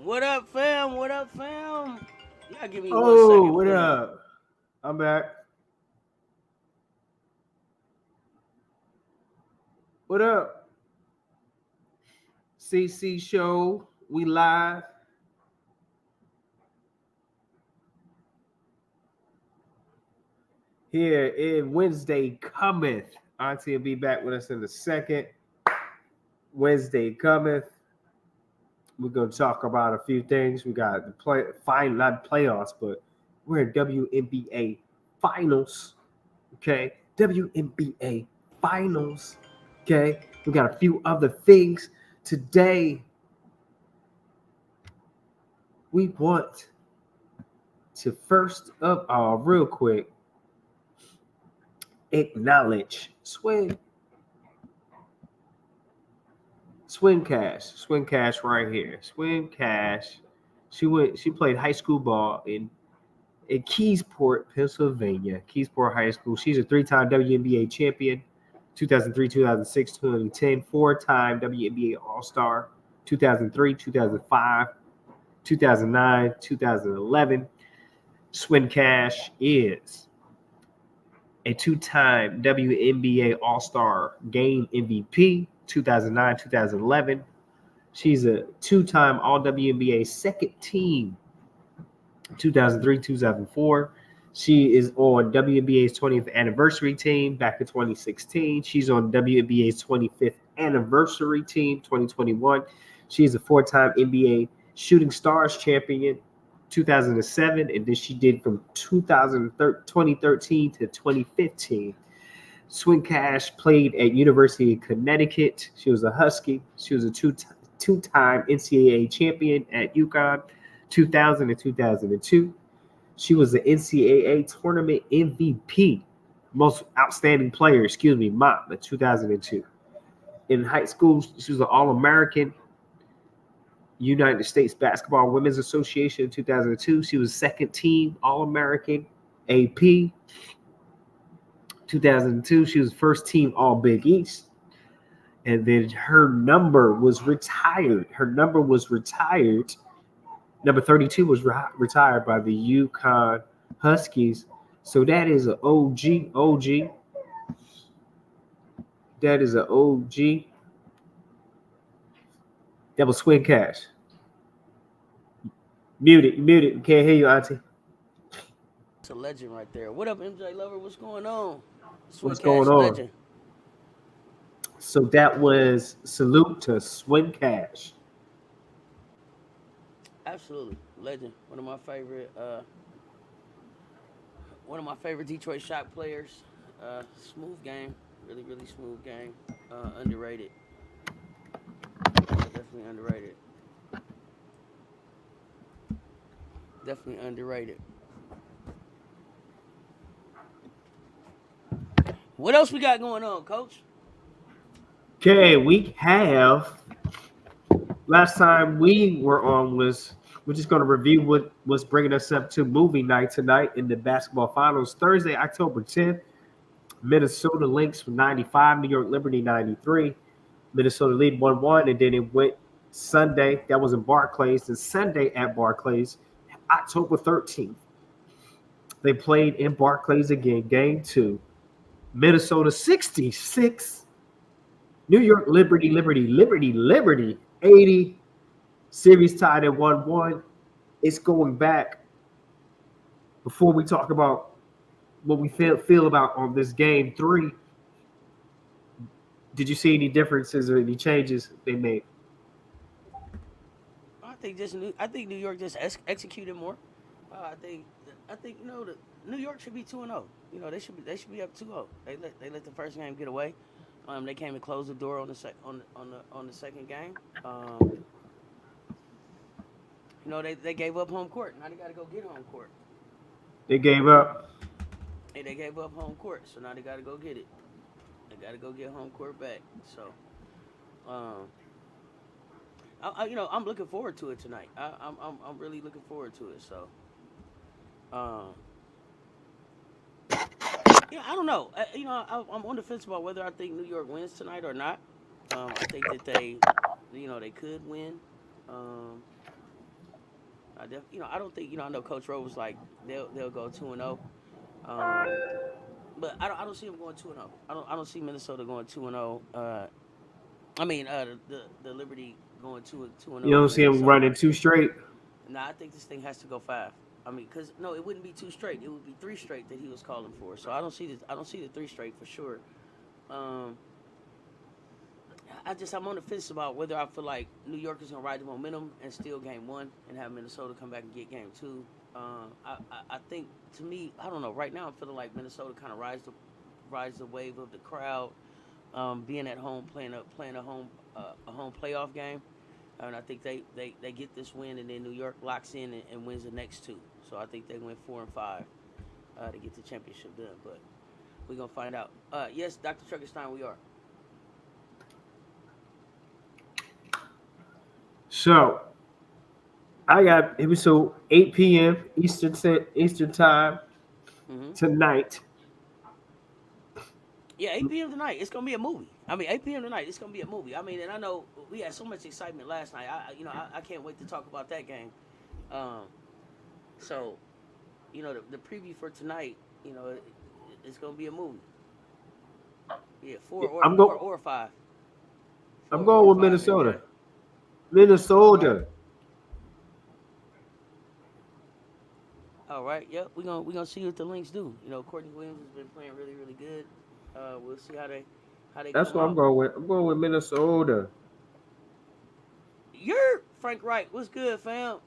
What up, fam? What up, fam? Y'all give me 1 Oh, second. what please. up? I'm back. What up? CC Show, we live. Here in Wednesday cometh. Auntie will be back with us in a second. Wednesday cometh. We're going to talk about a few things. We got the not playoffs, but we're in WNBA finals. Okay, WNBA finals. Okay, we got a few other things today. We want to first of all, real quick, acknowledge Swing Cash right here. Swing Cash. She played high school ball in Keysport, Pennsylvania. Keysport High School. She's a 3-time WNBA champion, 2003, 2006, 2010, 4-time WNBA All-Star, 2003, 2005, 2009, 2011. Swin Cash is a 2-time WNBA All-Star Game MVP, 2009, 2011. She's a 2-time All-WNBA second team, 2003, 2004. She is on WNBA's 20th anniversary team back in 2016. She's on WNBA's 25th anniversary team, 2021. She is a 4-time NBA Shooting Stars champion, 2007, and then she did from 2013 to 2015. Swin Cash played at University of Connecticut. She was a Husky. She was a two-time NCAA champion at UConn, 2000 and 2002. She was the NCAA tournament MVP, most outstanding player, MOP, in 2002. In high school, she was an All-American, United States Basketball Women's Association in 2002. She was second team All-American AP. 2002, she was first team All Big East. And then her number was retired. Number 32 was retired by the UConn Huskies. So that is an OG. That is an OG. That was Swin Cash. Mute it. Can't hear you, Auntie. It's a legend right there. What up, MJ Lover? What's going on? What's going on? Legend. So that was salute to Swin Cash. Absolutely, legend. One of my favorite Detroit shot players. Smooth game, really smooth game. Underrated. Definitely underrated. What else we got going on, Coach? Okay, we have. Last time we were on was we're just going to review what was bringing us up to movie night tonight in the basketball finals. Thursday, October 10th, Minnesota Lynx from 95, New York Liberty 93. Minnesota lead 1-1, and then it went Sunday. That was in Barclays, and Sunday at Barclays, October 13th. They played in Barclays again, game 2. Minnesota 66. New York Liberty 80. Series tied at 1-1. It's going back. Before we talk about what we feel about on this game 3, did you see any differences or any changes they made? I think New York just executed more. I think the New York should be 2-0. They should be up 2-0. They let the first game get away. They came and closed the door on the on the second game. They gave up home court. Now they got to go get home court. They gave up. Hey, they gave up home court, so now they got to go get it. They got to go get home court back. So, um, I'm looking forward to it tonight. I'm really looking forward to it. So, um, I don't know. I'm on the fence about whether I think New York wins tonight or not. I think that they could win. Um, I don't think I know Coach Rose was like they'll go 2-0. Um, but I don't see them going 2-0. I don't see Minnesota going 2-0. I mean the Liberty going 2-0 You don't over see them Minnesota. running 2 straight. Nah, I think this thing has to go 5. I mean, cause no, it wouldn't be 2 straight. It would be 3 straight that he was calling for. So I don't see this. I don't see the 3 straight for sure. Um, I'm on the fence about whether I feel like New York is gonna ride the momentum and steal game 1 and have Minnesota come back and get game 2. I think to me, I don't know. Right now, I'm feeling like Minnesota kind of rides the wave of the crowd, being at home, playing a home playoff game. And I think they get this win, and then New York locks in and wins the next 2. So I think they win 4 and 5 to get the championship done. But we're gonna find out. Yes, Dr. Truckenstein, we are. So I got it was so 8 p.m. Eastern time Hmm. tonight. Yeah, 8 p.m. tonight. It's gonna be a movie. I mean, 8 p.m. tonight. It's gonna be a movie. I mean, and I know we had so much excitement last night. I can't wait to talk about that game. Um, so, the preview for tonight. It's gonna be a movie. Yeah, I'm going. four or five. I'm Four going or with five, Minnesota. MJ. All right. Minnesota. All right. Yep. We gonna see what the Lynx do. Courtney Williams has been playing really really good. We'll see how they That's come what I'm out. going with. I'm going with Minnesota. You're Frank Wright. What's good, fam?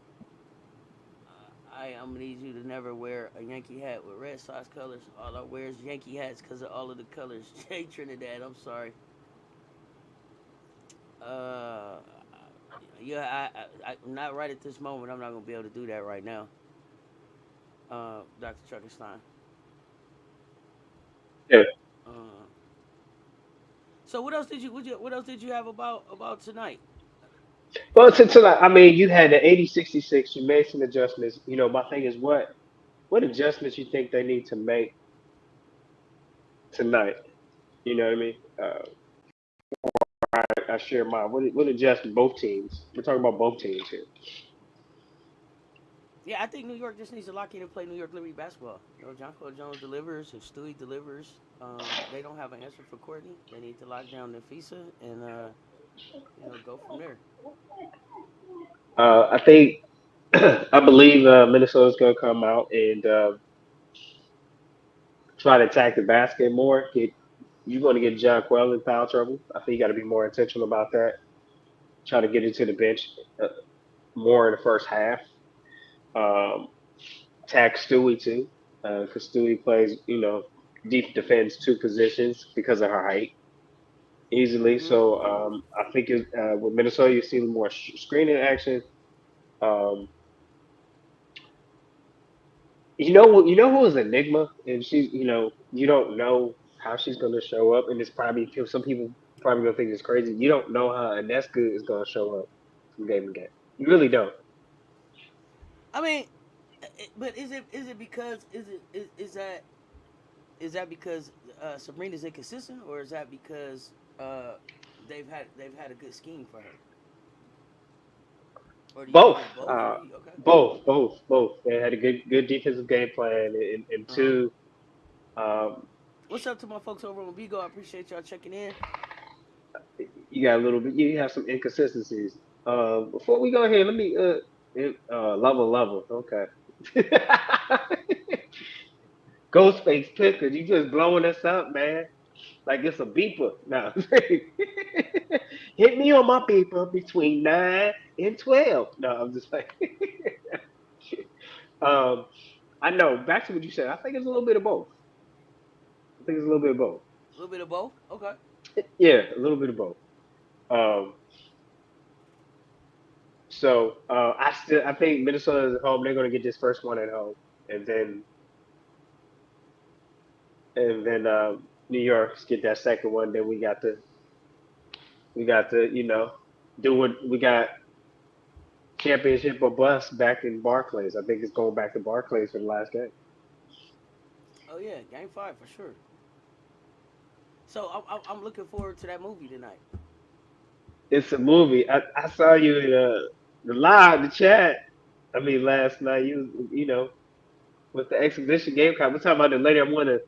I'm gonna need you to never wear a Yankee hat with Red Sox colors. All I wear is Yankee hats because of all of the colors. Jay Trinidad. I'm sorry. Uh, yeah. I'm not right at this moment. I'm not gonna be able to do that right now. Dr. Truckenstein. Yeah. Uh, so what else did you have about tonight? Well, tonight, I mean, you had the 80-66. You made some adjustments. My thing is what adjustments you think they need to make tonight? You know what I mean? I share mine. What adjust both teams? We're talking about both teams here. Yeah, I think New York just needs to lock in and play New York Liberty basketball. John Cole Jones delivers. If Stewie delivers, they don't have an answer for Courtney. They need to lock down Nafisa and go from there. I think I believe Minnesota's going to come out and try to attack the basket more. You're going to get John Quell in foul trouble. I think you got to be more intentional about that. Try to get into the bench uh, more in the first half. Um, Attack Stewie too, because Stewie plays, deep defends 2 positions because of her height easily. Mm-hmm. So I think with Minnesota, you see more screening action. Um, you know who is Enigma, and she's, you don't know how she's going to show up, and it's probably some people probably gonna think it's crazy. You don't know how Aneska is going to show up from game to game. You really don't. I mean, but is it because is that because Sabrina's inconsistent, or is that because uh, they've had a good scheme for her, or do you think Both, it's both? What do you okay? both. They had a good defensive game plan, and Uh huh. two, um, What's up to my folks over on Bigo? I appreciate y'all checking in. you got a little bit. You have some inconsistencies. Before we go ahead, let me level. Okay. Ghostface Picker, you just blowing us up, man. Like it's a beeper. No. Hit me on my beeper between 9 and 12. No, I'm just like um I know, back to what you said, I think it's a little bit of both. I think it's a little bit of both. A little bit of both. Okay. Yeah, a little bit of both. Um I think Minnesota's at home, they're gonna get this first one at home. And then New York's get that second one. Then we got to do what we got championship or bust back in Barclays. I think it's going back to Barclays for the last game. Oh yeah, game 5 for sure. So I'm looking forward to that movie tonight. It's a movie. I saw you in the chat. I mean, last night with the exhibition game card. We're talking about it later. I want to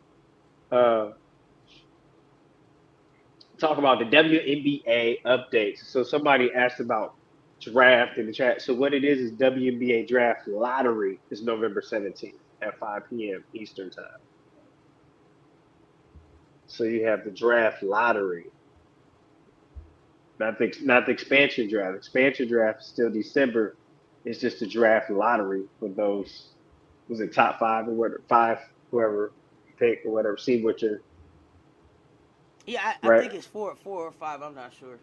talk about the WNBA updates. So somebody asked about draft in the chat. So what it is WNBA draft lottery is November 17th at 5 p.m. Eastern time. So you have the draft lottery, not the expansion draft. Expansion draft is still December. It's just the draft lottery for those. Was it top five or whatever? Five, whoever you pick or whatever. See what you're Yeah, I right. think it's four or five. I'm not sure.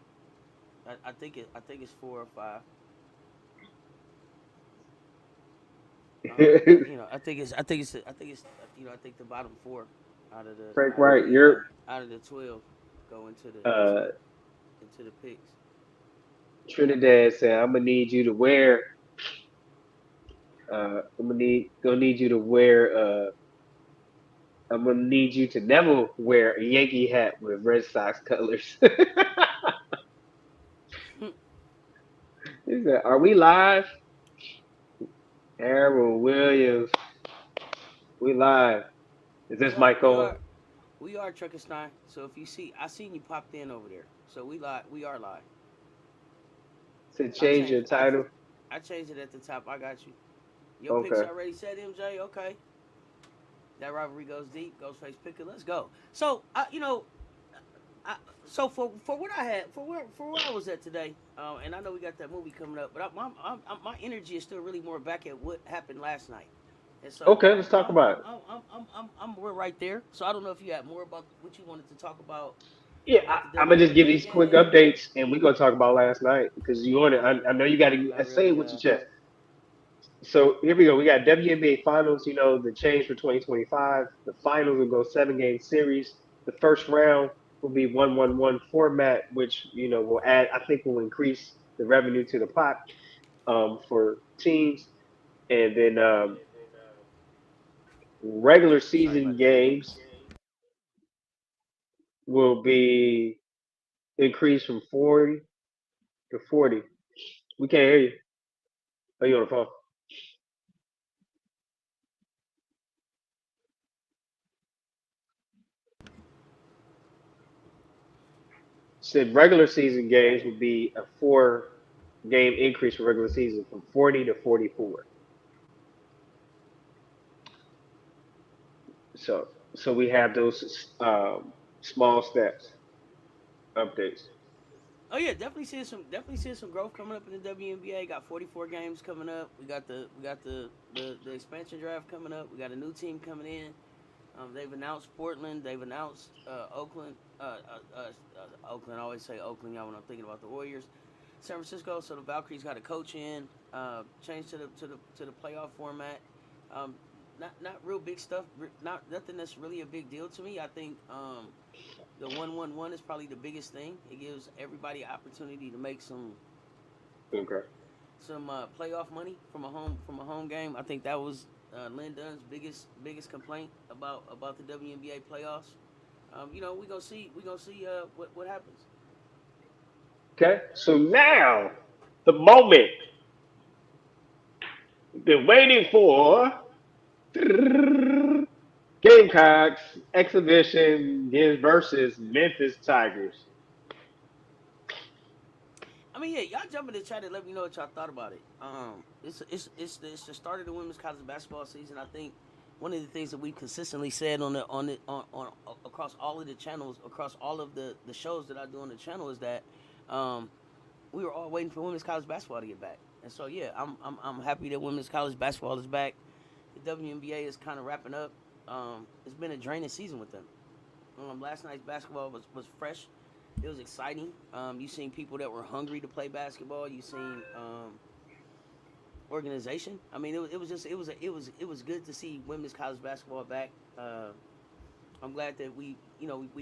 I think it's 4 or 5. I think the bottom four Frank Wright, you're out of the 12 go uh, into the picks. Trinidad said, "I'm gonna need you to wear. I'm gonna need you to wear. I'm gonna need you to never wear a Yankee hat with Red Sox colors." He said, "Are we live?" Aaron Williams, we live. Is we this are mic we on? are we are Truckerstein. So if you see, I seen you popped in over there. So we live. We are live. To I change your changed. title. I changed it at the top. I got you. Your picks Okay. already said MJ. Okay. That rivalry goes deep. Ghostface Picker. Let's go. So I, so for what I had for where I was at today, and I know we got that movie coming up, but my energy is still really more back at what happened last night, and so Okay, let's talk about it. we're right there. So I don't know if you had more about what you wanted to talk Yeah, about the I'm gonna just give WNBA these quick game. updates, and we're gonna talk about last night because you want it. I know you got to Not say it really. with your chest. So here we go. We got WNBA finals. The change for 2025. The finals will go 7 game series. The first round will be 1-1-1 format, which will add. I think will increase the revenue to the pot for teams, and then regular Sorry season about that, man. games will be increased from 40 to 40. We can't hear you. Are you on the phone? Said regular season games would be a 4 game increase for regular season from 40 to 44. So so we have those small steps updates. Oh yeah, definitely seeing some growth coming up in the WNBA. Got 44 games coming up. We got the expansion draft coming up. We got a new team coming in. They've announced Portland. They've announced Oakland. Oakland. I always say Oakland. Y'all when I'm thinking about the Warriors. San Francisco. So the Valkyries got a coach in. Changed to the playoff format. Um, not real big stuff. Not nothing that's really a big deal to me. I think the 1-1-1 is probably the biggest thing. It gives everybody an opportunity to make Okay. some playoff money from a home game. I think that was Lynn Dunn's biggest complaint about the WNBA playoffs. We gonna see what happens. Okay. So now the moment we've been waiting for. Gamecocks exhibition versus Memphis Tigers. I mean, yeah, y'all jump in the chat and let me know what y'all thought about it. It's the start of the women's college basketball season. I think one of the things that we've consistently said on across all of the channels, across all of the shows that I do on the channel is that um, we were all waiting for women's college basketball to get back. And so yeah, I'm happy that women's college basketball is back. The WNBA is kind of wrapping up. It's been a draining season with them. Last night's basketball was fresh. It was exciting. You seen people that were hungry to play basketball. You seen organization. I mean, it was just it was good to see women's college basketball back. I'm glad that we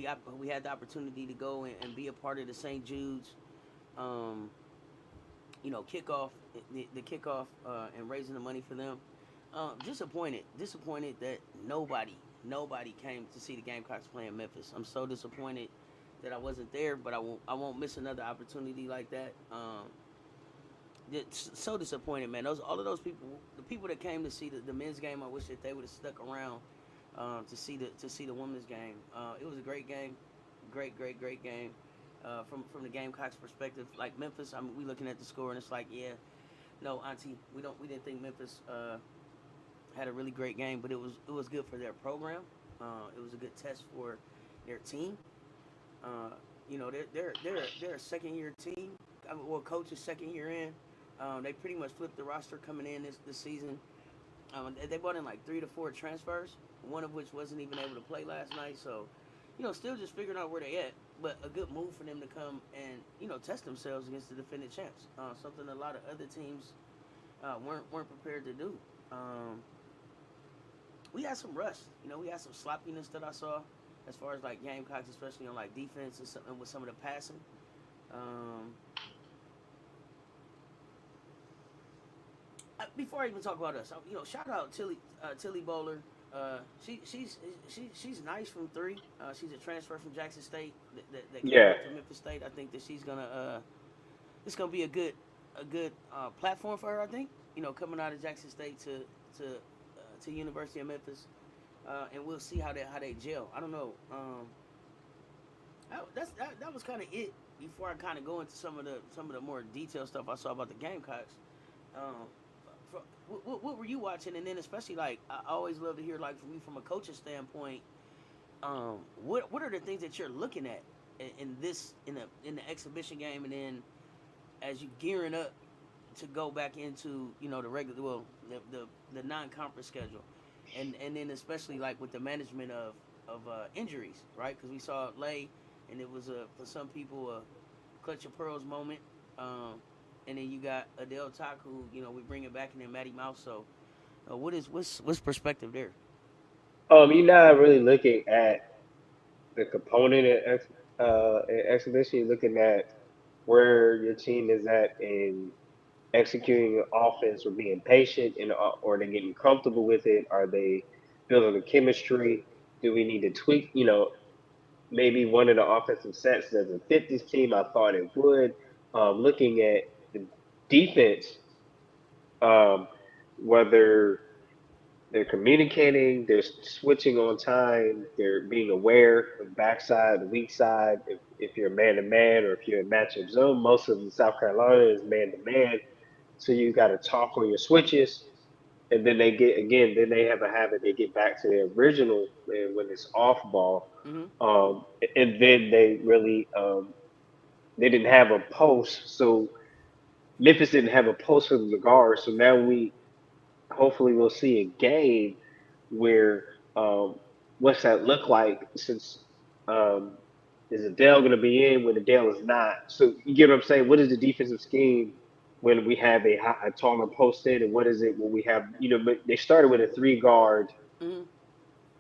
had the opportunity to go and be a part of the St. Jude's um, kickoff, the kickoff, and raising the money for them. Disappointed that nobody came to see the Gamecocks play in Memphis. I'm so disappointed that I wasn't there, but I won't miss another opportunity like that. It's so disappointed, man. All of those people, the people that came to see the men's game, I wish that they would have stuck around to see the women's game. It was a great game, great game. From the Gamecocks perspective, like Memphis, I mean, we looking at the score and it's like, yeah, no, Auntie, we didn't think Memphis had a really great game, but it was good for their program. It was a good test for their team. Uh, they're a second year team. I mean, well, coach is second year in. They pretty much flipped the roster coming in this season. They brought in like 3 to 4 transfers, one of which wasn't even able to play last night. So, still just figuring out where they at. But a good move for them to come and test themselves against the defending champs. Something a lot of other teams weren't prepared to do. We had some rust. We had some sloppiness that I saw as far as like Gamecocks, especially on like defense and something with some of the passing. Um, Before I even talk about us, shout out Tilly Bowler. She's nice from three. She's a transfer from Jackson State that came Yeah. up to Memphis State. I think that she's gonna it's gonna be a good platform for her. I think coming out of Jackson State to University of Memphis, and we'll see how they gel. I don't know. That was kind of it. Before I kind of go into some of the more detailed stuff I saw about the Gamecocks, um, what were you watching? And then especially like I always love to hear like from you from a coach's standpoint. What are the things that you're looking at in the exhibition game, and then as you gearing up to go back into the regular the non-conference schedule, and then especially like with the management of injuries, right? Because we saw Lay, and it was for some people a clutch of pearls moment. And then you got Adele Talk, who we bring it back, and then Matty Mouse. So, what's perspective there? You're not really looking at the component in exhibition. You're looking at where your team is at in executing offense or being patient, and or are they getting comfortable with it? Are they building the chemistry? Do we need to tweak? Maybe one of the offensive sets doesn't fit this team. I thought it would. Looking at the defense, um, whether they're communicating, they're switching on time, they're being aware of backside, the weak side. If you're man to man or if you're in matchup zone, most of the South Carolina is man to man. So you got to talk on your switches. And then then they have a habit, they get back to their original when it's off ball. Mm-hmm. Um, and then they didn't have a post. So Memphis didn't have a post for the guard. So now hopefully we'll see a game where what's that look like since um, is Adele going to be in when Adele is not? So you get what I'm saying? What is the defensive scheme when we have a taller post in, and what is it when we have But they started with a three guard Mm-hmm.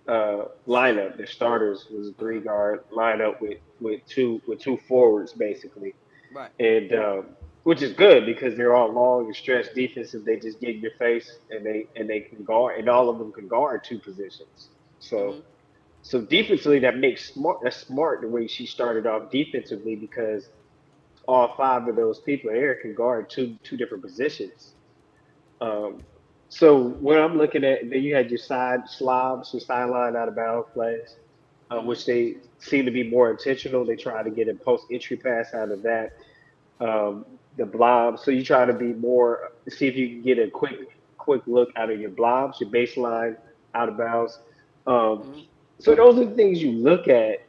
Set. lineup. Their starters was a Uh three huh. guard lineup with two forwards basically, Right. and which is good because they're all long and stretched defensive. They just get in your face and they can guard, and all of them can guard two positions. So Mm-hmm. so defensively, That's smart the way she started off defensively because all five of those people there can guard two different positions. Um, so when I'm looking at, then you had your side slobs, your sideline out of bounds plays, Mm-hmm. which they seem to be more intentional. They try to get a post entry pass out of that. Um, the blobs. So you try to be more see if you can get a quick look out of your blobs, your baseline out of bounds. Um, Hmm. so those are the things you look at,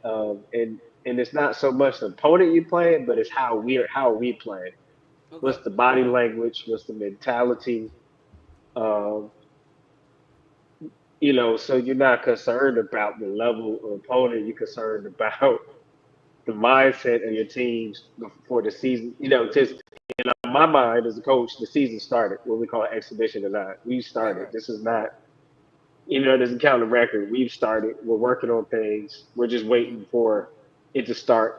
and it's not so much the opponent you playing, but it's how are we playing. Okay. What's the body language? What's the mentality? Um, so you're not concerned about the level of opponent. You're concerned about the mindset of your teams before the season. Just in my mind as a coach, the season started. What we call exhibition or not. We Right. started. Right. This is not. It doesn't count the record. We've started. We're working on things. We're just Hmm. waiting for it to start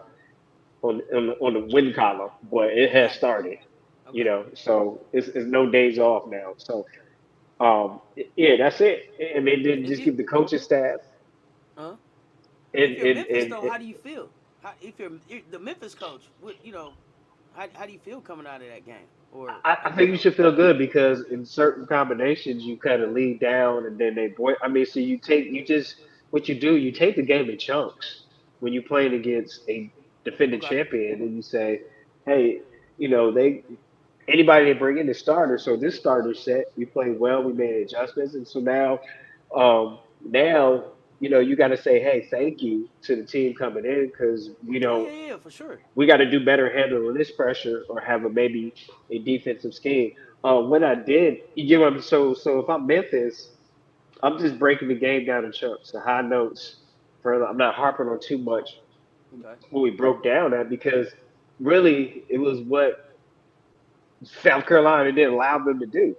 on the win column, but it has Gotcha. started. Okay. So it's no days off now. So yeah, that's it. And they did If just you, keep the coaching staff huh? and If you're and, Memphis and, though, and how do you feel? If you're the Memphis coach, what how do you feel coming out of that game? Or I think you should feel good because in certain combinations you kind of lead down and then they boy. I mean, so you just what you do, you take the game in chunks when you're playing against a defending okay, champion, and you say, hey, they anybody they bring in is starter. So this starter set, we played well, we made adjustments, and so now you got to say, hey, thank you to the team coming in because oh yeah, yeah, for sure. we got to do better handling this pressure or have maybe a defensive scheme. When I did, you get what I'm so if I'm Memphis, I'm just breaking the game down in chunks, the high notes. Further, I'm not harping on too much Okay, what we broke down at because really it was what South Carolina didn't allow them to do.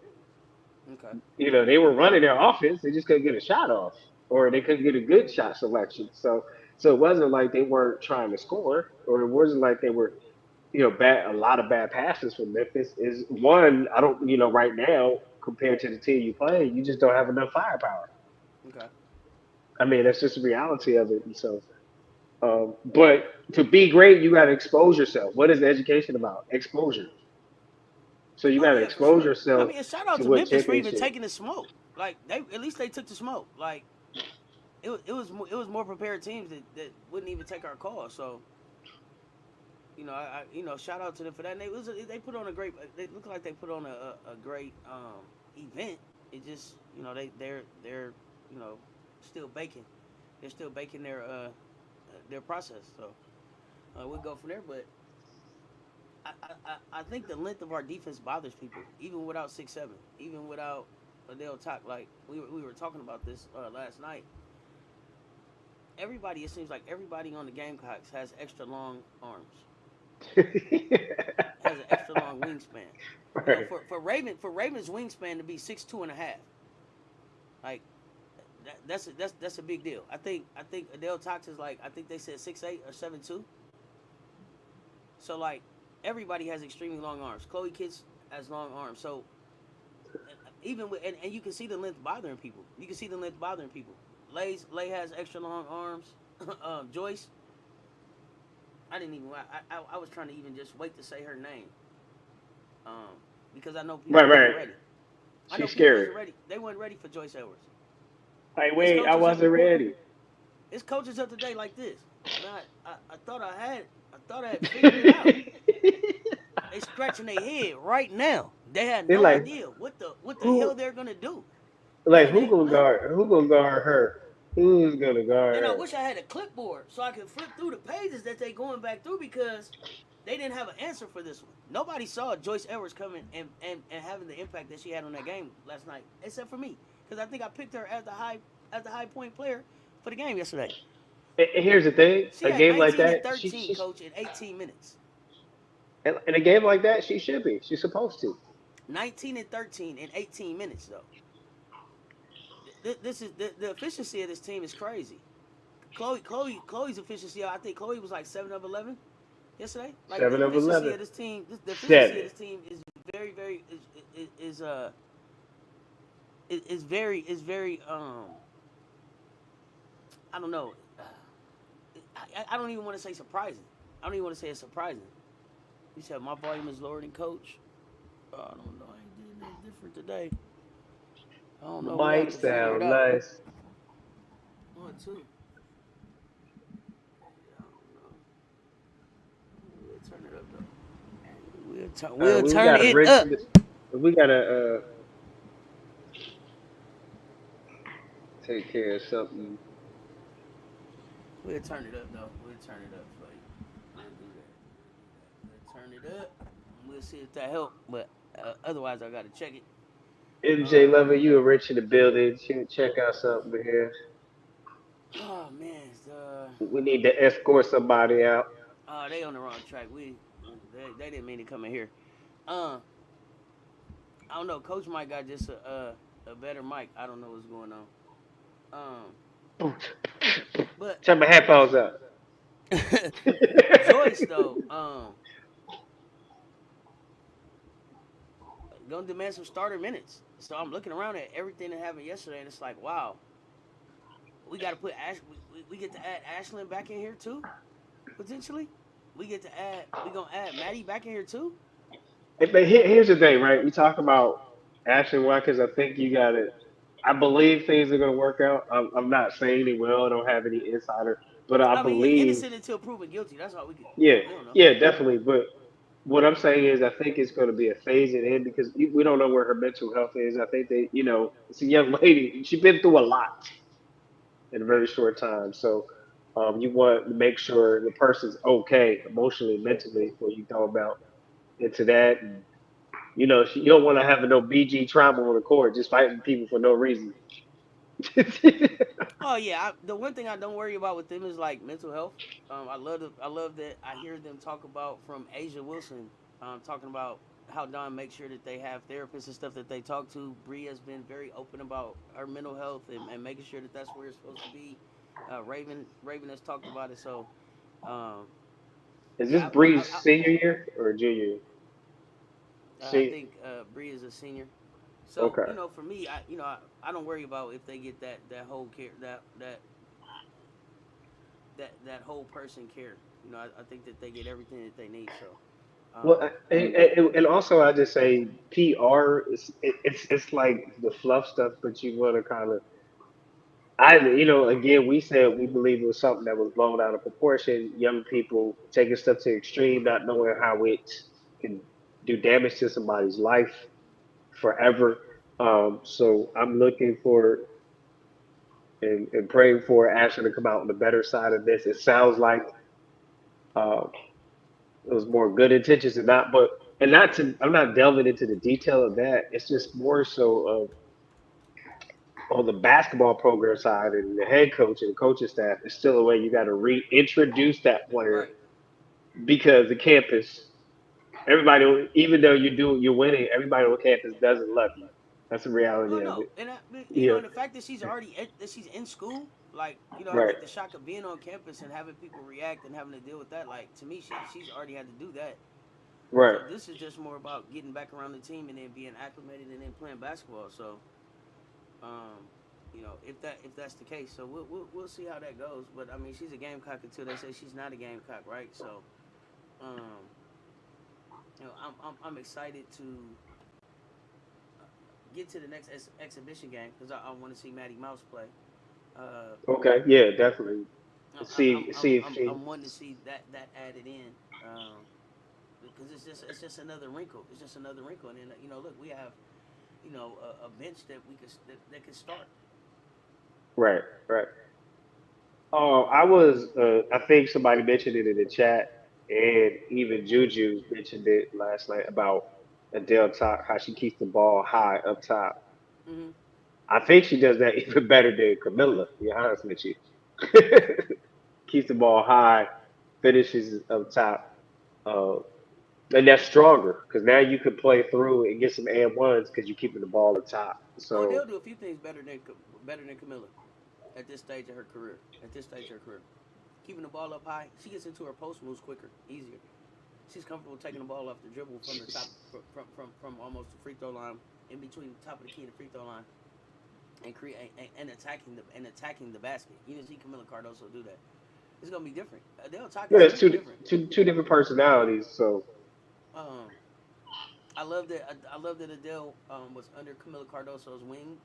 okay, They were running their offense, they just couldn't get a shot off, or they couldn't get a good shot selection. So it wasn't like they weren't trying to score, or it wasn't like they were bad a lot of bad passes from Memphis. Is one I don't right now compared to the team you play, you just don't have enough firepower. okay. I mean that's just the reality of it. And so, but to be great, you got to expose yourself. What is education about? Exposure. So you Oh got to yeah, for expose sure. I yourself mean, a shout out to to what Memphis for even championship. taking the smoke. Like they at least they took the smoke. Like it was more prepared teams that wouldn't even take our call. So shout out to them for that. And they put on a great. They look like they put on a great event. It just they're you know still baking. They're still baking their process. So we'll go from there. But I think the length of our defense bothers people, even without 6'7", even without Adele Talk. Like we were talking about this last night. Everybody, it seems like everybody on the Gamecocks has extra long arms, has an extra long wingspan. Right. For Raven's wingspan to be 6'2" and a half, like that's a big deal. I think Adele Talks is like I think they said 6'8" or 7'2". So like everybody has extremely long arms. Chloe Kitts has long arms. So even with and you can see the length bothering people. You can see the length bothering people. Lay has extra long arms. Joyce, I didn't even. I was trying to even just wait to say her name, um, because I know people Right, wasn't right. ready. I know She's people scary. wasn't ready. They weren't ready for Joyce Edwards. Like, It's wait, I coaches up. wasn't ready. It's coaches up today like this. Man, I thought I had figured it out. They scratching their head right now. They had They're no like, idea what the hell who, they're gonna do. like, Man, they man. who gonna guard her? Who's gonna guard And I her? wish I had a clipboard so I could flip through the pages that they going back through because they didn't have an answer for this one. Nobody saw Joyce Edwards coming and having the impact that she had on that game last night, except for me, because I think I picked her as the high point player for the game yesterday. And here's the thing: She a had game like 19 and that, 13, coach, in 18 minutes. in a game like that, she should be. She's supposed to. 19 and 13 in 18 minutes though. This is the efficiency of this team is crazy. Chloe's efficiency. I think Chloe was like 7 of 11 yesterday. Like the 7 of efficiency 11. of this team, the efficiency of 7. this team is very, very is very I don't know. I don't even want to say surprising. I don't even want to say it's surprising. You said my volume is lower than coach. I don't know. I ain't doing nothing different today. I don't know. We have Might to figure it sound out. nice. One, two. I don't know. We'll turn it up though. We'll We'll We turn gotta it rinse up. it. We gotta take care of something. We'll turn it up though. We'll turn it up for you. We'll do that. We'll turn it up. We'll see if that help. But otherwise, I gotta check it. MJ Um. Lover, you a rich in the building. Check out something here. Oh man. We need to escort somebody out. They on the wrong track. They didn't mean to come in here. Uh. I don't know. Coach Mike got just a better mic. I don't know what's going on. But Turn my headphones up. Joyce though, gonna demand some starter minutes. So I'm looking around at everything that happened yesterday, and it's like, wow, we got to put Ash. We get to add Ashlyn back in here too, potentially. We get to add. We gonna add Maddie back in here too. But here's the thing, right? We talk about Ashley Watkins. I think you got it. I believe things are going to work out. I'm not saying they will. I don't have any insider, but I I mean, believe, innocent until proven guilty. That's all we could. yeah, We don't know. yeah, definitely. But what I'm saying is, I think it's going to be a phasing in because we don't know where her mental health is. I think it's a young lady. She's been through a lot in a very short time. So you want to make sure the person's okay emotionally, mentally before you go about into that. And you don't want to have no BG trauma on the court, just fighting people for no reason. Oh yeah, the one thing I don't worry about with them is like mental health. I love that I hear them talk about from Asia Wilson, talking about how Don makes sure that they have therapists and stuff that they talk to. Bree has been very open about her mental health and making sure that that's where it's supposed to be. Raven has talked about it. So um, Is this yeah, Bree's senior year or junior year? I See, think Bree is a senior. So okay, for me, I don't worry about if they get that whole care that whole person care. I think that they get everything that they need. So, well, um, and also I just say PR is it's like the fluff stuff, but you want to kind of again, we said we believe it was something that was blown out of proportion. Young people taking stuff to extreme, not knowing how it can do damage to somebody's life forever. So I'm looking for and praying for Asher to come out on the better side of this. It sounds like uh, it was more good intentions and not, but and not to. I'm not delving into the detail of that. It's just more so of on the basketball program side and the head coach and the coaching staff. It's still a way you got to reintroduce that player right. because the campus, everybody, even though you're winning, everybody on campus doesn't love you. That's the Oh reality of no, it. and Yeah, and the fact that she's in school, like I right, think the shock of being on campus and having people react and having to deal with that, like to me, she's already had to do that. right. So this is just more about getting back around the team and then being acclimated and then playing basketball. So, um, if that's the case, so we'll see how that goes. But I mean, she's a Gamecock until they say she's not a Gamecock, right? So, um, I'm excited to get to the next exhibition game because I want to see Maddie Mouse play. Uh, Okay, yeah, definitely. See if she. I'm wanting to see that added in because it's just another wrinkle. It's just another wrinkle, and then look, we have a bench that we could that could start. Right, right. I Um, was. I think somebody mentioned it in the chat, and even Juju mentioned it last night about Adele top how she keeps the ball high up top. hmm I think she does that even better than Camilla. To be honest with you, keeps the ball high, finishes up top, uh, and that's stronger because now you can play through and get some and ones because you're keeping the ball up top. Oh, So they'll do a few things better than Camilla at this stage of her career. At this stage of her career, keeping the ball up high, she gets into her post moves quicker, easier. She's comfortable taking the ball off the dribble from the top, from almost the free throw line, in between the top of the key and the free throw line, and create and attacking the basket. You didn't see Camila Cardoso do that. It's gonna be different. They'll attack yeah, is gonna it's be different. two different personalities. So Um, I love that Adele was under Camila Cardoso's wing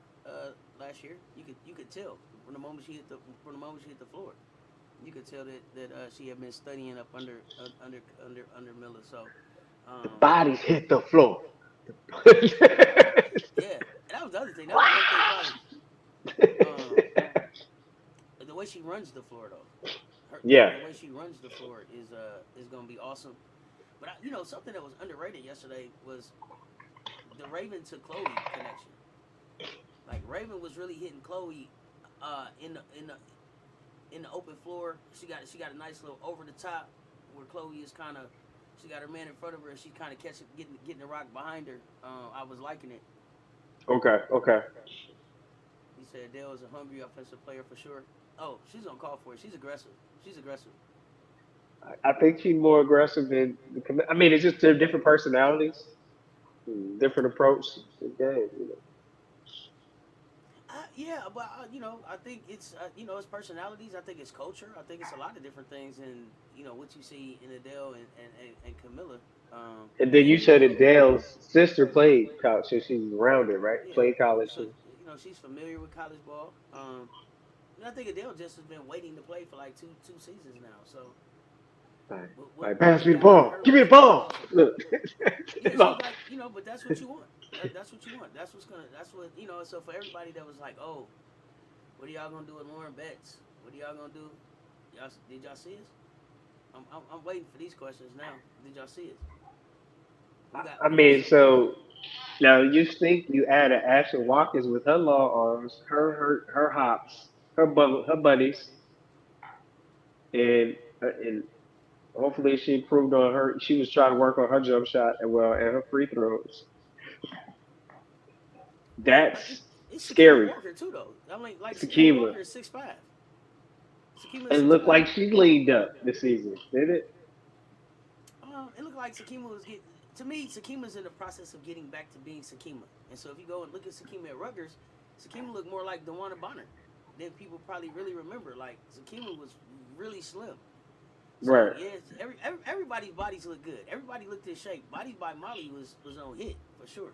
last year. You could tell from the moment she hit the floor. You could tell that she had been studying up under Miller. So The Um, bodies hit the floor. yeah, and that was the other thing. That was one thing probably. Um, the way she runs the floor though, Yeah. the way she runs the floor is gonna be awesome. But something that was underrated yesterday was the Raven to Chloe connection. Like Raven was really hitting Chloe in the open floor. She got a nice little over the top where Chloe is kind of she got her man in front of her and she kind of catching getting the rock behind her. I was liking it. Okay. Okay. He said Dale is a hungry offensive player for sure. Oh, she's gonna call for it. She's aggressive. She's aggressive. I think she's more aggressive than. I mean, it's just they're different personalities, different approach to the game. Yeah, but I think it's it's personalities. I think it's culture. I think it's a lot of different things, and what you see in Adele and Camilla. And then you And said that Dale's sister played college, so she's rounded, right? yeah, Played college. so she's familiar with college ball. And I think Adele just has been waiting to play for like two seasons now. So Like, what pass really me the got out of ball. her Give me the was ball. awesome. Look. Yeah, she's like, but that's what you want. That's what you want. That's what, so for everybody that was like, oh, what are y'all gonna do with Lauren Betts? What are y'all gonna do? Did y'all see us? I'm waiting for these questions now. Did y'all see us? I We got mean, some. so now you think you added Ashley Watkins with her long arms, her hops, her buddies, and hopefully she improved on her. She was trying to work on her jump shot and well and her free throws. It, That's it's Shakima scary. Walker too, though. I mean, like Shakima Sakima. Walker is 6'5". Shakima is It six looked five. like she leaned up this season, did it? It looked like Sakima was getting. To me, Sakima's in the process of getting back to being Sakima. And so if you go and look at Sakima at Rutgers, Sakima looked more like Dewana Bonner than people probably really remember. Like Sakima was really slim. So Right. yeah, everybody's bodies look good. Everybody looked in shape. Bodies by Molly was on hit for sure.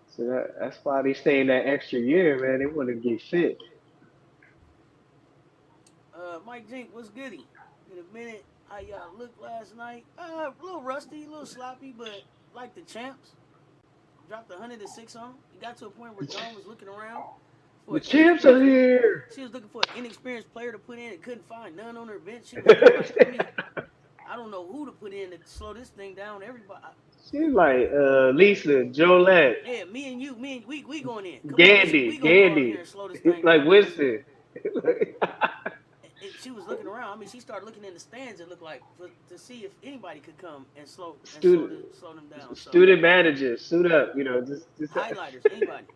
So that's why they staying that extra year, man. They want to get fit. Mike Jink, what's goody? In a minute, how y'all looked last night? A little rusty, a little sloppy, but like the champs. Dropped 106 on him. He got to a point where Dawn was looking around for The an champs are inexperienced. here. She was looking for an inexperienced player to put in and couldn't find none on her bench. She was looking like, I don't know who to put in to slow this thing down. Everybody, She's like Lisa, Jolette, yeah, me and you, we going in. Come on, we Gandy, gonna go in here Gandy, and slow this thing like down, man. Winston. She was looking around. I mean, she started looking in the stands. It looked like to see if anybody could come and student slow them down. So student managers, suit up, just highlighters, anybody,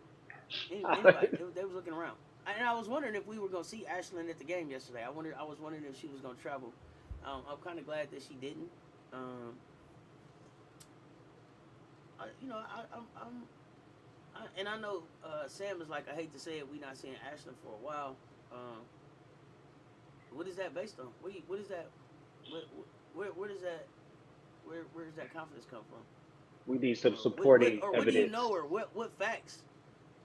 anybody. They was looking around, and I was wondering if we were gonna see Ashlyn at the game yesterday. I was wondering if she was gonna travel. I'm kind of glad that she didn't. Um, and I know Sam is like, I hate to say it, we not seeing Ashlyn for a while. Um, what is that based on? What is that? Where does that? Where does that confidence come from? we need some supporting Or what do you evidence. know, or what facts?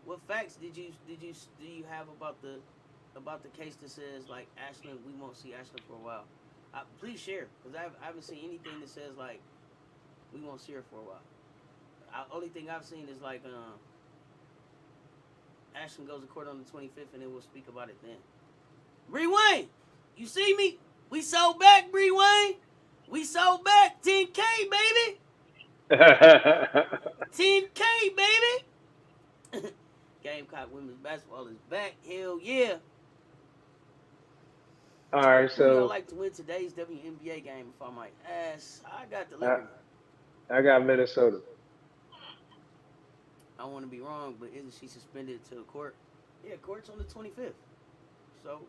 What facts do you have about the case that says like Ashlyn, we won't see Ashlyn for a while? Please share, because I haven't seen anything that says like we won't see her for a while. Only thing I've seen is like Ashlyn goes to court on the 25th, and then we'll speak about it then. Bree Wayne, you see me? We sold back, Bree Wayne. We sold back 10K, baby. 10K, baby. Gamecock women's basketball is back. Hell yeah. All right, Who y'all so like to win today's WNBA game, if I might ask? I got the I, Liberty. I got Minnesota. I want to be wrong, but isn't she suspended to the court? Yeah, court's on the 25th. So,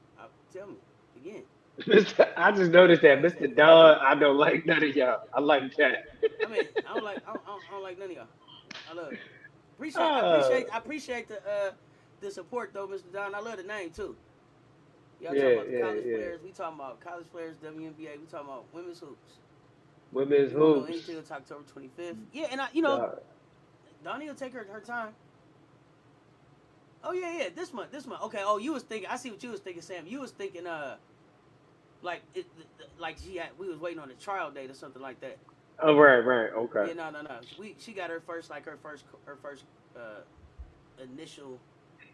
tell me, again. I just noticed that Mr. Don, I don't like none of y'all. I like that. I mean, I don't like none of y'all. I love it. Oh, I appreciate the support though, Mr. Don. I love the name too. Y'all talking yeah, about the yeah, college yeah. players. We talking about college players, WNBA. We talking about women's hoops. Women's You won't know hoops. anything until October 25th. Yeah, and Dog. Donnie will take her time. Oh yeah. This month. Okay. Oh, you was thinking. I see what you was thinking, Sam. You was thinking like like we was waiting on a trial date or something like that. Oh, right. Okay. Yeah, no. She got her first initial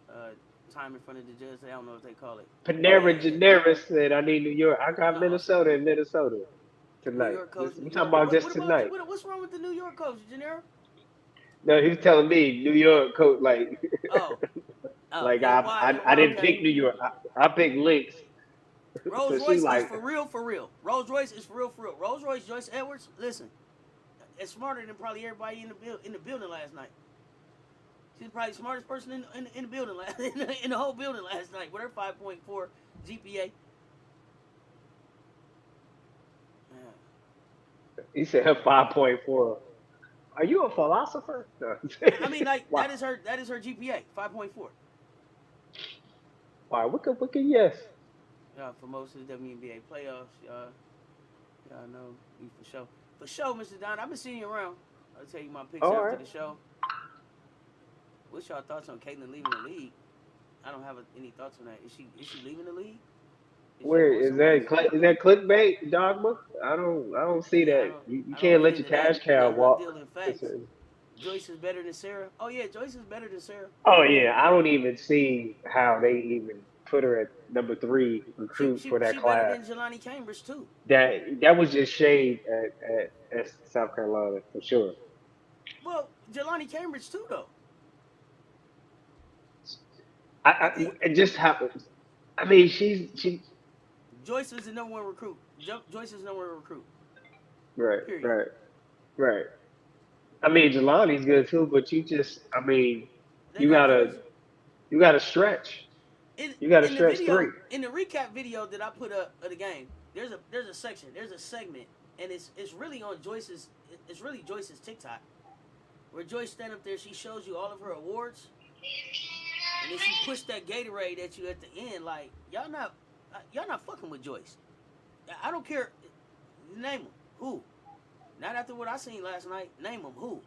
uh, time in front of the judge. I don't know what they call it. Oh Panera yeah. Generis said, "I need New York. I got No, Minnesota and Minnesota New tonight." York coach. We talking about just What about tonight. what's wrong with the New York coach, Janero? No, he was telling me New York coach like Oh, like yeah. I Why? didn't Okay. pick New York. I picked Lynx. So Rolls she Royce is like, for real, for real. Rolls Royce is for real, for real. Rolls Royce, Joyce Edwards. Listen, is smarter than probably everybody in the building last night. She's probably the smartest person in the building last in the whole building last night with her 5.4 GPA. he said her 5.4. Are you a philosopher? No. I mean, like Wow. that is her GPA 5.4. Wow. Wicked. Yes. For most of the WNBA playoffs, y'all know me for sure, Mr. Don. I've been seeing you around. I'll tell you my picks All after right. the show. What's y'all thoughts on Caitlin leaving the league? I don't have any thoughts on that. Is she leaving the league? Is she Where going is somewhere else? that? Is that clickbait dogma? I don't see Yeah, that. You I don't can't get let your into that. cash cow I'm walk. dealing facts. Listen. Joyce is better than Sarah. Oh yeah, Joyce is better than Sarah. Oh yeah, I don't even see how they even put her at number three She recruit she for that she better class. than Jelani Cambridge too. That was just shade at South Carolina for sure. Well, Jelani Cambridge too though. I I think it just happens. I mean, she Joyce is the number one recruit. Joyce is the number one recruit. right, Period. right, right. I mean, Jelani's good too, but I mean, They you got gotta Joyce. you gotta stretch. In You gotta in the stretch three. video, in the recap video that I put up of the game, there's a section, there's a segment, and it's really on Joyce's. It's really Joyce's TikTok where Joyce stand up there. She shows you all of her awards, and then she pushed that Gatorade at you at the end. Like y'all not fucking with Joyce. I don't care. Name them who. Not after what I seen last night. Name them who.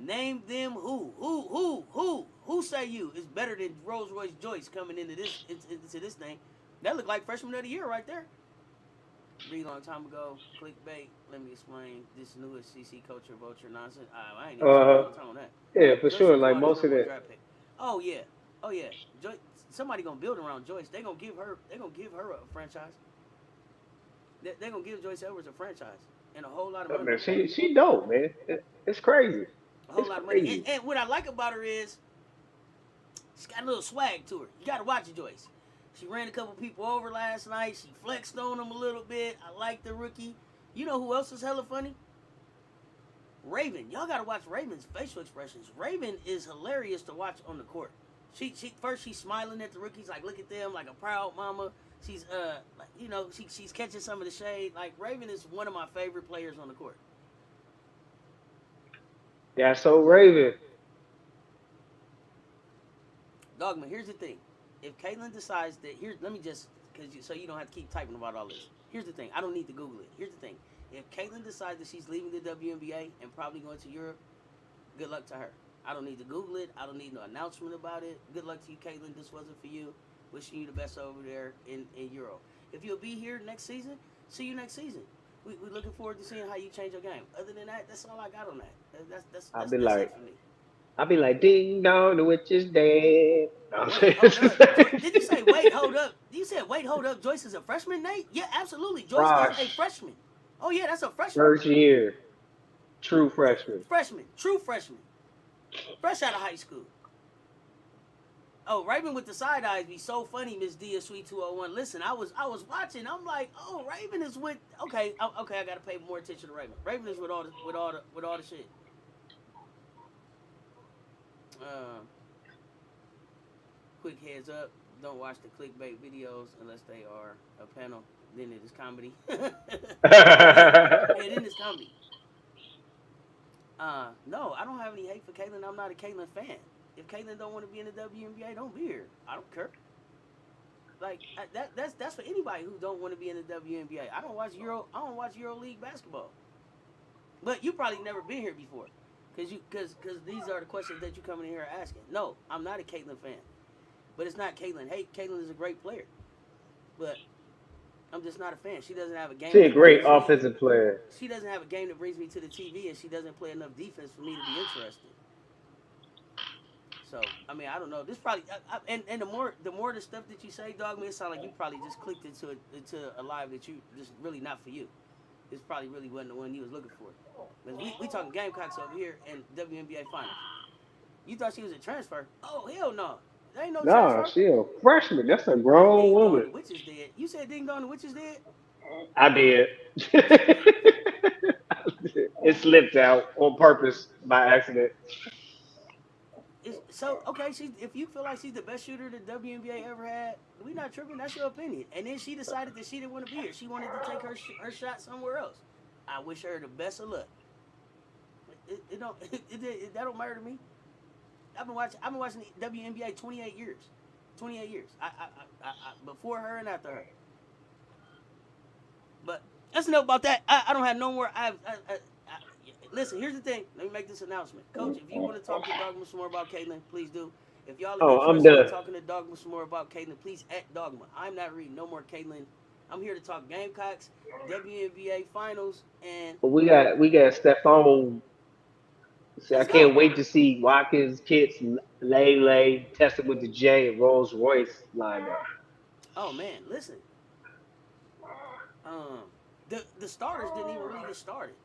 Name them who. Who say you is better than Rolls Royce Joyce coming into this thing? That looked like freshman of the year right there. Really long time ago. Clickbait. Let me explain this newest CC culture vulture nonsense. I ain't even spending Uh, no time on that. yeah, for Joyce sure. will come Like out as most of number one that. draft pick. Oh yeah. Oh yeah. Joyce, somebody gonna build around Joyce. They gonna give her. They gonna give her a franchise. They gonna give Joyce Edwards a franchise and a whole lot of I money. mean, she dope, man. It's crazy. A whole It's lot of money. crazy. And what I like about her is she's got a little swag to her. You gotta watch it, Joyce. She ran a couple people over last night. She flexed on them a little bit. I like the rookie. You know who else is hella funny? Raven. Y'all gotta watch Raven's facial expressions. Raven is hilarious to watch on the court. She first she's smiling at the rookies, like look at them, like a proud mama. She's like she's catching some of the shade. Like Raven is one of my favorite players on the court. That's so Raven. Dogma, here's the thing. If Caitlyn decides that let me just so you don't have to keep typing about all this. Here's the thing. I don't need to Google it. Here's the thing. If Caitlyn decides that she's leaving the WNBA and probably going to Europe, good luck to her. I don't need to Google it. I don't need no announcement about it. Good luck to you, Caitlyn. This wasn't for you. Wishing you the best over there in Euro. If you'll be here next season, see you next season. We're looking forward to seeing how you change your game. Other than that, that's all I got on that. I'll be That's like, it for me. I'll be like, ding dong, the witch is dead. No, I'm Wait, saying hold it's the up. Did you say same. wait, hold up? You said wait, hold up. Joyce is a freshman, Nate? Yeah, absolutely. Joyce is a Rosh, freshman. Oh yeah, that's a freshman. first year, true freshman. Freshman, true freshman, fresh out of high school. Oh, Raven with the side eyes be so funny, Miss Dia Sweet 201. Listen, I was watching. I'm like, oh, Raven is with. Okay, okay. I gotta pay more attention to Raven. Raven is with all the shit. Uh, quick heads up: don't watch the clickbait videos unless they are a panel. Then it is comedy. Yeah, then it's comedy. No, I don't have any hate for Caitlyn. I'm not a Caitlyn fan. If Caitlyn don't want to be in the WNBA, don't be here. I don't care. Like that's for anybody who don't want to be in the WNBA. I don't watch Euro League basketball. But you probably never been here before, because these are the questions that you coming in here asking. No, I'm not a Caitlyn fan. But it's not Caitlyn. Hey, Caitlyn is a great player. But I'm just not a fan. She doesn't have a game She a that great brings me. offensive player. She doesn't have a game that brings me to the TV, and she doesn't play enough defense for me to be interested. So I mean, I don't know. This probably and the more the stuff that you say, dog, man, it sounds like you probably just clicked into a live that you just really not for you. This probably really wasn't the one you was looking for. Because we talking Gamecocks over here and WNBA finals. You thought she was a transfer? Oh hell no, there ain't no Nah, transfer. she a freshman. That's a Oh, grown ding dong, woman. the witch is dead. You said ding dong, the witch is dead. I did. It slipped out on purpose by accident. So okay. If you feel like she's the best shooter the WNBA ever had, we not tripping. That's your opinion. And then she decided that she didn't want to be here. She wanted to take her shot somewhere else. I wish her the best of luck. It don't that don't matter to me. I've been watching the WNBA 28 years. 28 years. Before her and after her. But that's enough about that. I don't have no more. Listen, here's the thing. Let me make this announcement. Coach, if you want to talk to Dogma some more about Caitlin, please do. If y'all are Oh, I'm interested in done. talking to Dogma some more about Caitlin, please at Dogma. I'm not reading no more Caitlin. I'm here to talk Gamecocks, WNBA finals, and But we got Stephon. See, I let's go. can't wait to see Watkins, Pitts, Lay, tested with the J and Rolls Royce lineup. Oh man, listen. Um, the starters didn't even really get started.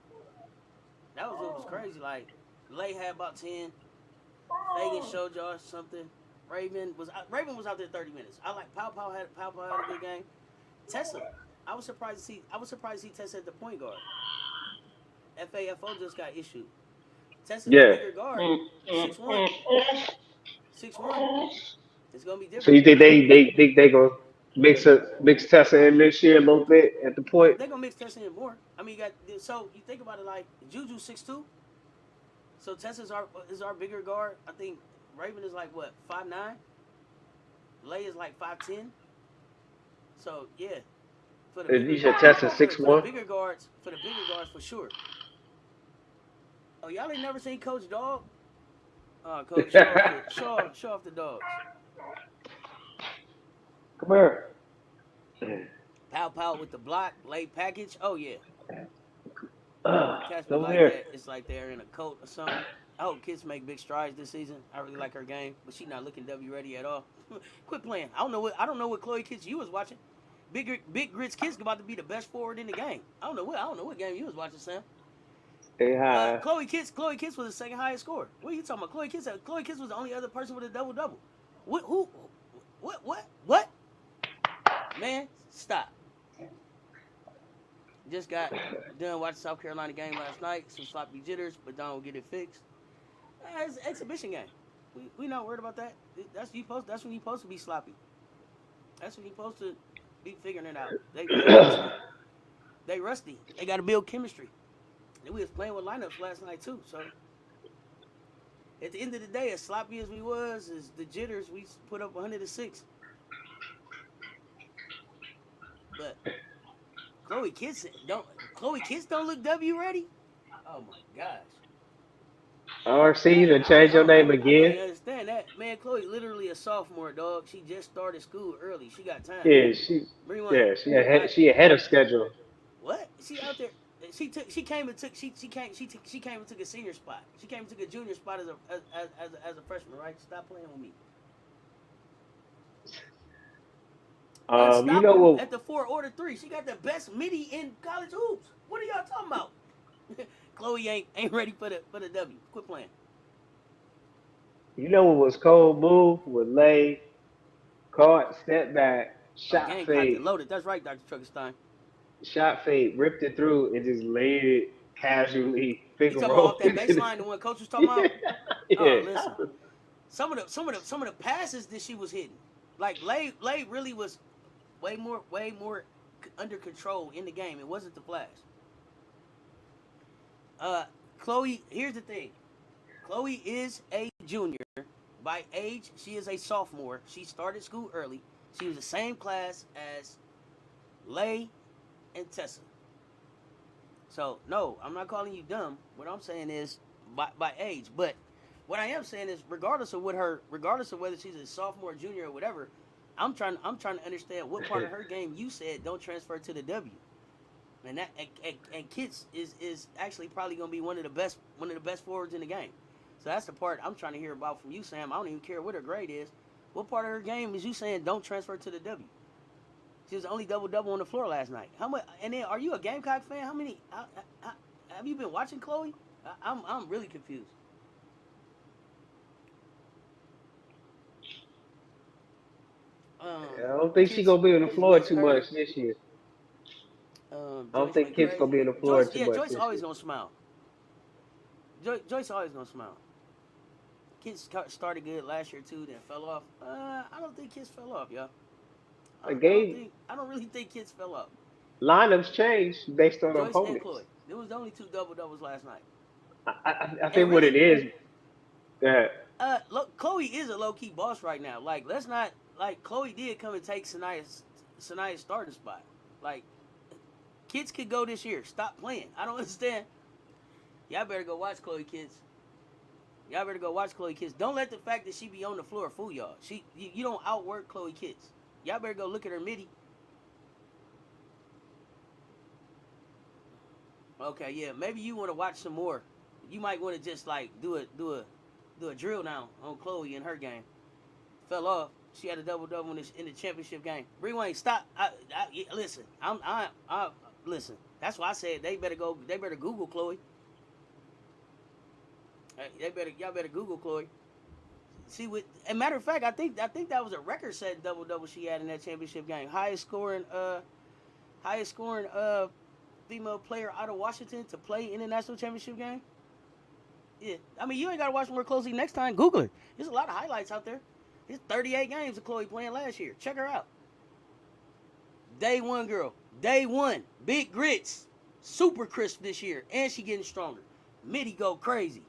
That was what was crazy. Like Lay had about 10. Fagan showed y'all something. Raven was out there 30 minutes. I like Pow Pow had a good game. Tessa, I was surprised to see Tessa at the point guard. FAFO just got issued. Tessa's the Yeah. bigger guard. 6'1". 6'1". It's gonna be So different. you think they gonna mix Tessa in this year a little bit at the point? They're gonna mix Tessa in more. I mean, so you think about it like Juju 6'2". So Tessa's our bigger guard. I think Raven is like what 5'9". Lay is like 5'10". So yeah, for the You bigger said Tessa for the 6'1". bigger guards for sure. Oh, y'all ain't never seen Coach Dog? Oh, Coach, show off the dogs. Come here. Pow pow with the block, late package. Oh yeah, cats be Come like here. that. It's like they're in a coat or something. I hope kids make big strides this season. I really like her game, but she not looking W ready at all. Quit playing. I don't know what Chloe Kids you was watching. Big Grits Kids about to be the best forward in the game. I don't know what game you was watching, Sam. Say hi. Chloe Kids was the second highest scorer. What are you talking about? Chloe Kids was the only other person with a double double. What? Man, stop. Just got done watching South Carolina game last night. Some sloppy jitters, but don't get it fixed. It's an exhibition game. We not worried about that. That's when you supposed to be sloppy. That's when you supposed to be figuring it out. They rusty. They rusty. They got to build chemistry. And we was playing with lineups last night too. So at the end of the day, as sloppy as we was, as the jitters, we put up 106. But Chloe Kids don't look W ready. Oh my gosh. RC, you done changed your name I again? can't understand that. Man, Chloe literally a sophomore, dog. She just started school early. She got time. Yeah, Rewind. she ahead of schedule. What? She out there. She came and took a senior spot. She came and took a junior spot as a freshman, right? Stop playing with me. You know Unstoppable what? at the 4 or 3. She got the best midi in college hoops. What are y'all talking about? Chloe ain't ready for the W. Quit playing. You know what was cold move with Lay caught, step back, Oh, game cocked and loaded. That's right, Dr. Truckerstein. shot fade, ripped it through, and just laid it casually, You finger talking about roll off that into baseline, the one coach was talking about? yeah. Oh, listen. Some of the passes that she was hitting, like Lay really was way more under control in the game. It wasn't the flash. Chloe, here's the thing. Chloe is a junior. By age, she is a sophomore. She started school early. She was the same class as Lay and Tessa. So no, I'm not calling you dumb. What I'm saying is by age. But what I am saying is regardless of whether she's a sophomore, junior, or whatever, I'm trying to understand what part of her game you said don't transfer to the W. And that and Kitts is actually probably gonna be one of the best forwards in the game. So that's the part I'm trying to hear about from you, Sam. I don't even care what her grade is. What part of her game is you saying don't transfer to the W? She was the only double on the floor last night. How much? And then, are you a Gamecock fan? How many? Have you been watching Chloe? I'm really confused. I don't think she's Kids gonna be on the is floor was too hurt. much this year. I don't Joyce think went Kit's gonna be crazy. on the floor too Yeah, much Joyce this always year. gonna smile. Joyce always gonna smile. Kids started good last year too, then fell off. I don't think kids fell off, y'all. The game I don't really think kids fell off. lineups change based on Joyce and opponents. Chloe. There was only two double doubles last night. I And think what it really, is that look, Chloe is a low key boss right now. Like, let's not like Chloe did come and take Sanaya's starting spot. Like, kids could go this year. Stop playing. I don't understand. Y'all better go watch Chloe, kids. Y'all better go watch Chloe Kids. Don't let the fact that she be on the floor fool y'all. You don't outwork Chloe Kids. Y'all better go look at her midi. Okay, yeah, maybe you want to watch some more. You might want to just like do a drill now on Chloe in her game. Fell off. She had a double double in the championship game. Bree Wayne, stop. Listen. I listen. That's why I said they better go. They better Google Chloe. Y'all better Google Chloe. See what? And matter of fact, I think that was a record-setting double double she had in that championship game. Highest scoring female player out of Washington to play in the national championship game. Yeah, I mean, you ain't gotta watch more closely next time. Google it. There's a lot of highlights out there. There's 38 games of Chloe playing last year. Check her out. Day one girl. Day one. Big grits. Super crisp this year, and she getting stronger. Midi go crazy.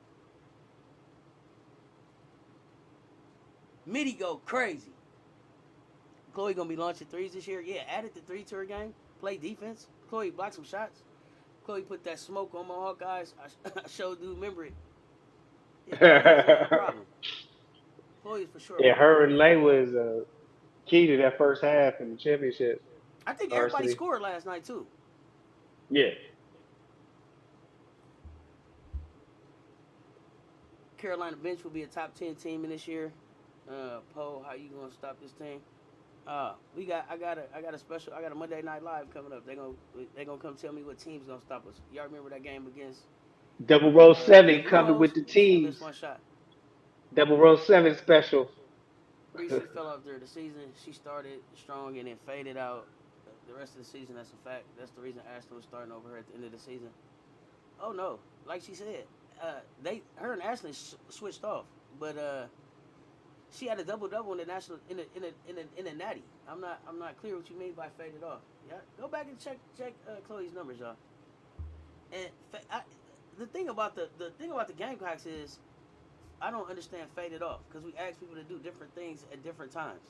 Midi go crazy. Chloe gonna be launching threes this year. Yeah, added the three to her game. Play defense. Chloe block some shots. Chloe put that smoke on my Hawkeyes. I sure do remember it. Yeah, Chloe's not a problem. Chloe's for sure a yeah, problem. her and Lay was key to that first half in the championship I think everybody varsity. scored last night too. Yeah. Carolina bench will be a top 10 team in this year. Poe, how you gonna stop this team? I got a Monday Night Live coming up. They gonna come tell me what team's gonna stop us. Y'all remember that game against Double row the seven coming with Heroes? the She only missed teams. one shot. Double row seven special. Bree, she fell off during the season. She started strong and then faded out. The rest of the season, that's a fact. That's the reason Ashley was starting over her at the end of the season. Oh no, like she said, her and Ashley switched off, but she had a double double in the national in the natty. I'm not clear what you mean by faded off. Yeah, go back and check Chloe's numbers, y'all. And the thing about the Gamecocks is I don't understand faded off because we ask people to do different things at different times.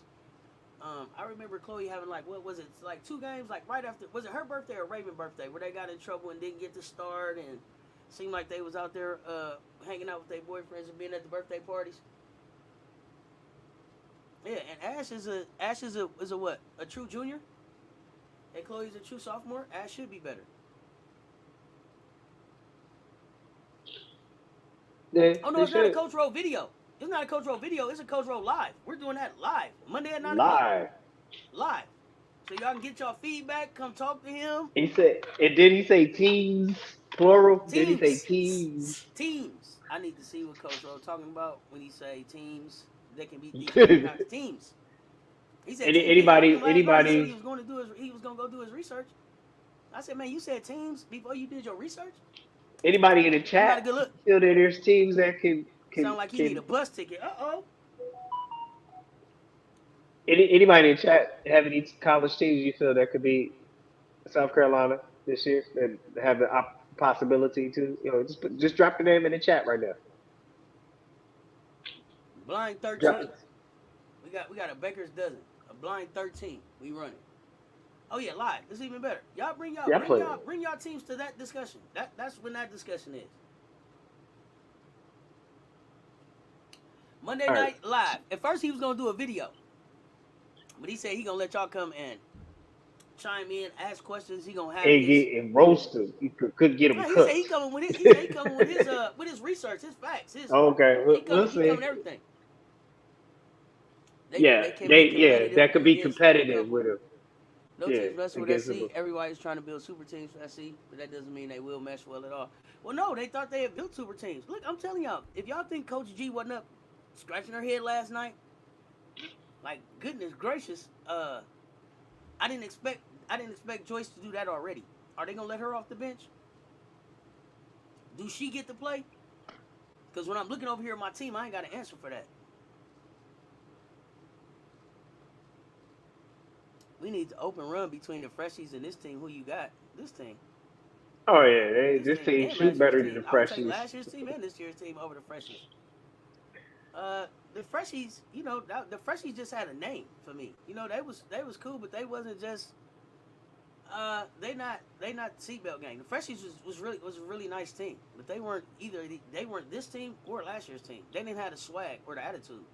I remember Chloe having like what was it like 2 games like right after was it her birthday or Raven's birthday where they got in trouble and didn't get to start and seemed like they was out there hanging out with their boyfriends and being at the birthday parties. Yeah, and Ash is a what? A true junior? And Chloe's a true sophomore? Ash should be better. Yeah, Oh no, they it's not a should. Coach Row video. It's not a Coach Row video, it's a Coach Row live. We're doing that live. Monday at 9 o'clock. Live. Live. So y'all can get y'all feedback, come talk to him. He said, and did he say teams plural? Did he say Teams. teams? Teams. I need to see what Coach Rowe talking about when he say teams that can beat these Gamecocks teams. He said teams. Anybody, He said anybody, he was gonna go do his research. I said, man, you said teams before you did your research. anybody in the That's not a chat good look. feel that there's teams that Sound like he need a bus ticket. anybody in the chat have any college teams you feel that could be South Carolina this year and have the possibility to just drop the name in the chat right now. Blind Drop 13. it. We got a baker's dozen. A blind 13. We running. Oh yeah, live. It's even better. Y'all bring y'all teams to that discussion. That's when that discussion is. Monday All night right. live. At first he was gonna do a video. But he said he gonna let y'all come and chime in, ask questions. He gonna have And his. get and roast him. You couldn't get him Nah, he said he cooked. coming with it. He said he coming with his research, his facts, his. Okay, He we'll coming. He see. coming everything. They Yeah, can be competitive that could be against a competitive couple. with him. No Yeah, teams messing with against him. SC. Everybody's trying to build super teams for SC, but that doesn't mean they will mesh well at all. Well, no, they thought they had built super teams. Look, I'm telling y'all, if y'all think Coach G wasn't up scratching her head last night, like goodness gracious, I didn't expect I didn't expect Joyce to do that already. Are they gonna let her off the bench? Do she get to play? Because when I'm looking over here at my team, I ain't got an answer for that. We need to open run between the freshies and this team. Who you got? This team. Oh yeah, This this team team and shoot last year's better than the team. I would take freshies. last year's team and this year's team over the freshies. The freshies, the freshies just had a name for me. They was cool, but they wasn't just they not seatbelt gang. The freshies was a really nice team, but they weren't either. They weren't this team or last year's team. They didn't have the swag or the attitude.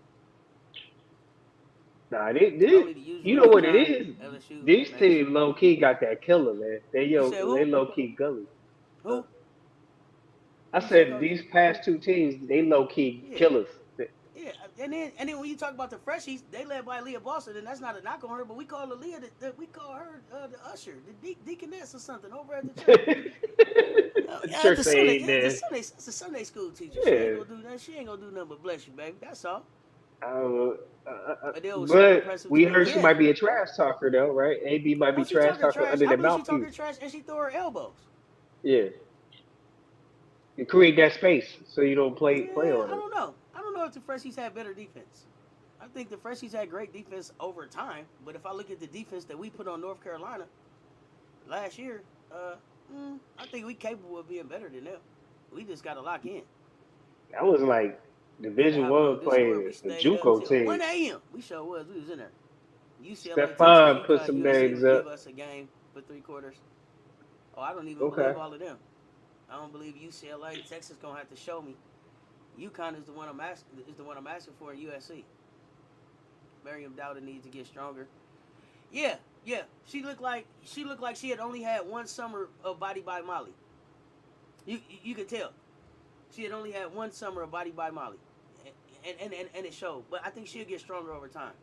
Nah, Only the you usual know what it UConn, is? LSU, This maybe team some. low key got that killer, man. You said They who? low key gully. Uh, Who? I What you say, said coach? these past two teams, they low key Yeah, killers. yeah. And then when you talk about the freshies, they led by Leah Boston, and that's not a knock on her, but we call her Leah. We call her the usher, the deaconess or something over at the church. Church ain't there. It's a Sunday school teacher. She ain't Yeah. gonna do that. She ain't gonna do nothing but bless you, baby. That's all. Uh, But it was super but impressive to we me. heard she Yeah. might be a trash talker though, right? AB might Oh, be she trash talking talker trash. under I the believe she talking mouthpiece. trash, and she threw her elbows. Yeah. You create that space so you don't play Yeah, on I her. don't know. I don't know if the freshies had better defense. I think the freshies had great defense over time, but if I look at the defense that we put on North Carolina last year, I think we capable of being better than them. We just got to lock in. That was like And to Division have it on One Discord, playing we a stayed up JUCO till team. 1 a.m. We sure was. We was in there. UCLA, Texas, Stefan put UConn, some USC names would up. give us a game for 3 quarters. Oh, I don't even Okay. believe all of them. I don't believe UCLA, Texas gonna have to show me. UConn is the one I'm asking for in USC. Miriam Dowda needs to get stronger. Yeah, yeah. She looked like she had only had one summer of Body by Molly. You could tell she had only had one summer of Body by Molly, and it showed. But I think she'll get stronger over time.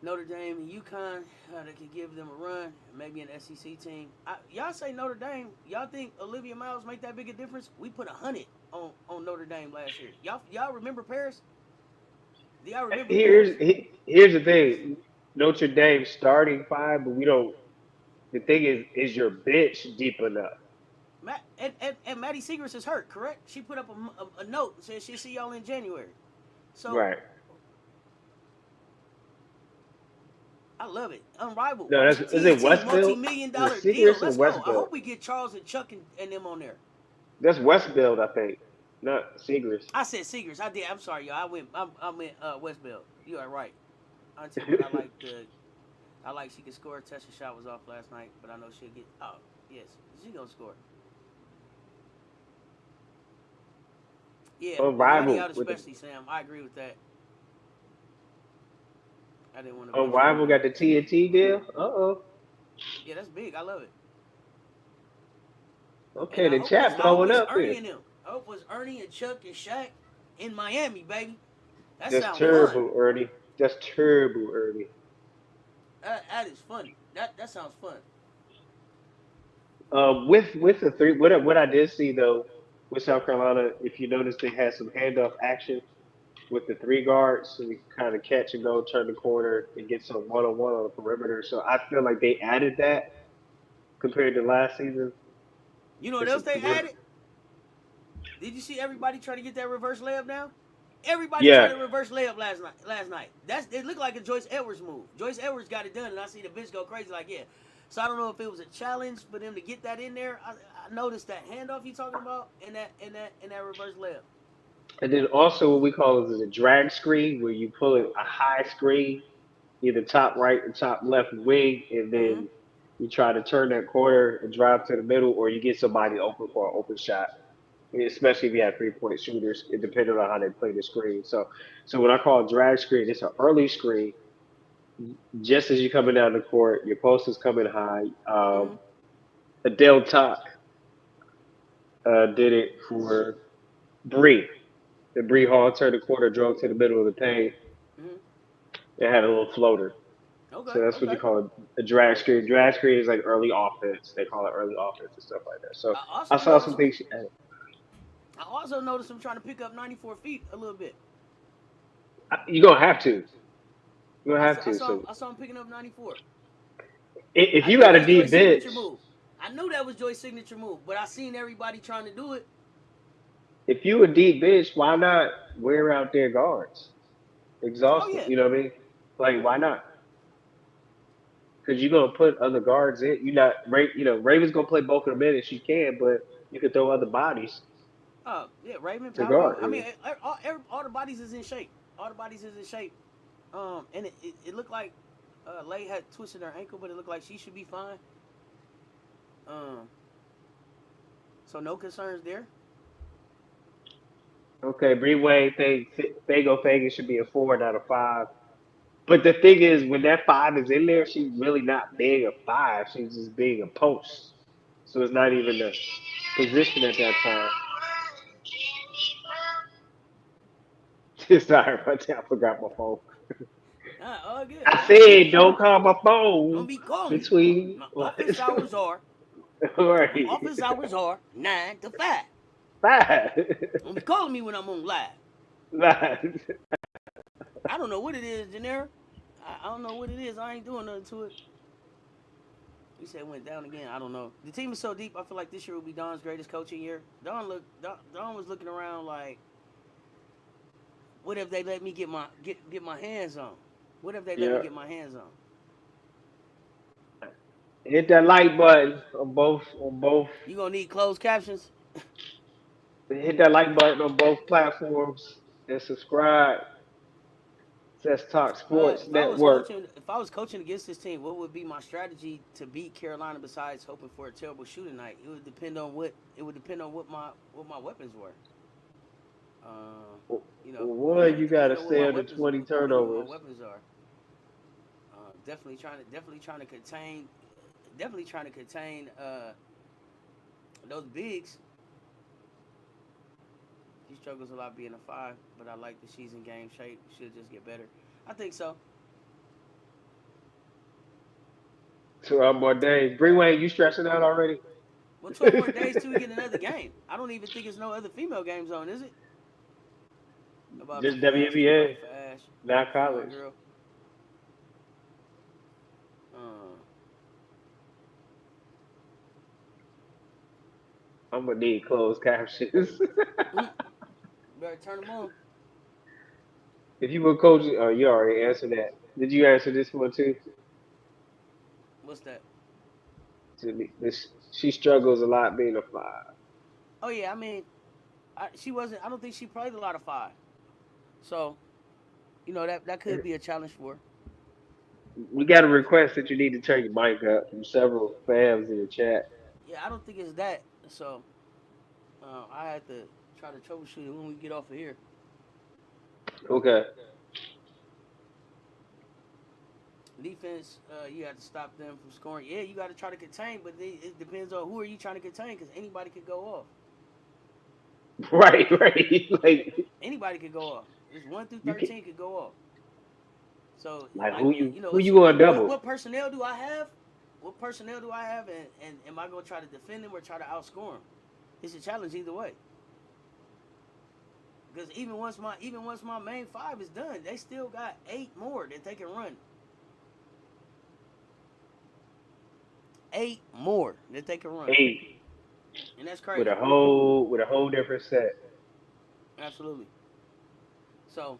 Notre Dame and UConn, they could give them a run. Maybe an SEC team. Y'all say Notre Dame. Y'all think Olivia Miles make that big a difference? We put 100 on Notre Dame last year. Y'all remember Paris? Do y'all remember Paris? Here's the thing. Notre Dame starting five, but we don't. The thing is your bench deep enough? And Maddie Segrist is hurt, correct? She put up a note and said she'll see y'all in January. So Right. I love it. Unrivaled. No, that's is it TNT Westfield? multi-million Is dollar it deal. Seagrass or Let's go. I Westfield? hope we get Charles and Chuck and them on there. That's Westfield, I think. Not Seagrass. I said Segrist. I did. I'm sorry, y'all. I went West Bell. You are right, Auntie. But I like she could score. Tessa shot was off last night, but I know she'll get. Oh yes, she gonna score. Yeah, with Maddie Unrivaled out with the especially, Sam. I agree with that. I didn't want to mention her. Unrivaled got the Yeah, TNT deal. Uh-oh. yeah, that's big. I love it. And Okay, I the hope it's chat I hope blowing it's up Ernie here. and them. I hope it's Ernie and Chuck and Shaq in Miami, baby. That That's sounds fun. terrible, Ernie. That's terrible, Ernie. That is funny. That sounds fun. With the three, what I did see though with South Carolina, if you notice, they had some handoff action with the three guards, so we can kind of catch and go, turn the corner, and get some one-on-one on the perimeter. So I feel like they added that compared to last season. You know what There's else some they perimeter. added? Did you see everybody try to get that reverse layup now? Everybody tried Yeah, to reverse layup last night. It looked like a Joyce Edwards move. Joyce Edwards got it done, and I see the bitch go crazy like yeah. So I don't know if it was a challenge for them to get that in there. I noticed that handoff you talking about and that reverse layup. and then also what we call is a drag screen, where you pull it a high screen, either top right or top left wing, and Mm-hmm. then you try to turn that corner and drive to the middle, or you get somebody open for an open shot. especially if you have 3-point shooters. It depended on how they play the screen. So when I call a drag screen, it's an early screen. Just as you're coming down the court, your post is coming high. Mm-hmm. Adele Talk did it for Bree. The Bree Hall turned the corner, drove to the middle of the paint, Mm-hmm. and had a little floater. Okay. So that's what you Okay. call a drag screen. Drag screen is like early offense. They call it early offense and stuff like that. So I I also saw noticed some him. things. I also noticed him trying to pick up 94 feet a little bit. You're gonna have to. You're gonna have I to. saw him. So I saw him picking up 94. if I you knew got that a was Joy's deep bench, signature move. I knew that was Joy's signature move, but I seen everybody trying to do it. if you a deep bench, why not wear out their guards? Oh Exhaust them. yeah. You know what I mean? Like why not? Because you're gonna put other guards in. You not Ray. You know Raven's gonna play both of them in if she can, but you could throw other bodies Yeah. Raymond to Powell. guard. I mean, all the bodies is in shape. All the bodies is in shape. And it looked like Lay had twisted her ankle, but it looked like she should be fine. Um, so no concerns there. Okay, Bree Wayne thinks Fago Fagan should be a 4, not a 5. But the thing is, when that 5 is in there, she's really not being a 5. She's just being a post. So it's not even the position at that time. Sorry about that. I forgot my phone. All good. I All good. said, don't call my Don't phone be calling me. between. My office hours are my Right. office hours are 9 to 5. 5. Don't be calling me when I'm on live. 5. I don't know what it is, Janera. I don't know what it is. I ain't doing nothing to it. You said it went down again. I don't know. The team is so deep. I feel like this year will be Don's greatest coaching year. Don was looking around like, what if they let me get my hands on? What if they let me Yeah. get my hands on? Hit that like button on both. You gonna need closed captions? Hit that like button on both platforms and subscribe. Says Talk Sports Network. If I was coaching against this team, what would be my strategy to beat Carolina besides hoping for a terrible shooting night? It would depend on what my weapons were. Uh, One, you gotta stay under weapons 20 what my turnovers. weapons are. Definitely trying to contain those bigs. She struggles a lot being a 5, but I like that she's in game shape. She'll just get better. I think so. 2 more days. Bring Wayne, you stressing out already? Well, 12 more days till we get another game. I don't even think there's no other female games on, is it? About to be Just fast. Keep WNBA, writing for Ash. not For my college. girl. Uh, I'm gonna need closed captions. better turn them on. If you were coaching, oh, you already answered that. Did you answer this one too? What's that? She struggles a lot being a 5. Oh yeah, I mean, she wasn't. I don't think she played a lot of 5. So that could be a challenge for her. We got a request that you need to turn your mic up from several fans in the chat. Yeah, I don't think it's that. So I had to try to troubleshoot it when we get off of here. Okay. Defense, you have to stop them from scoring. Yeah, you got to try to contain, but it depends on who are you trying to contain because anybody could go off. Right, right. Like Anybody could go off. It's 1 through you can 13 could go off. So like who it's you gonna double? what personnel do I have? What personnel do I have, and am I gonna try to defend them or try to outscore them? It's a challenge either way. Because even once my main 5 is done, they still got 8 more that they can run. 8 more that they can run, 8 and that's with crazy. a whole different set. Absolutely. So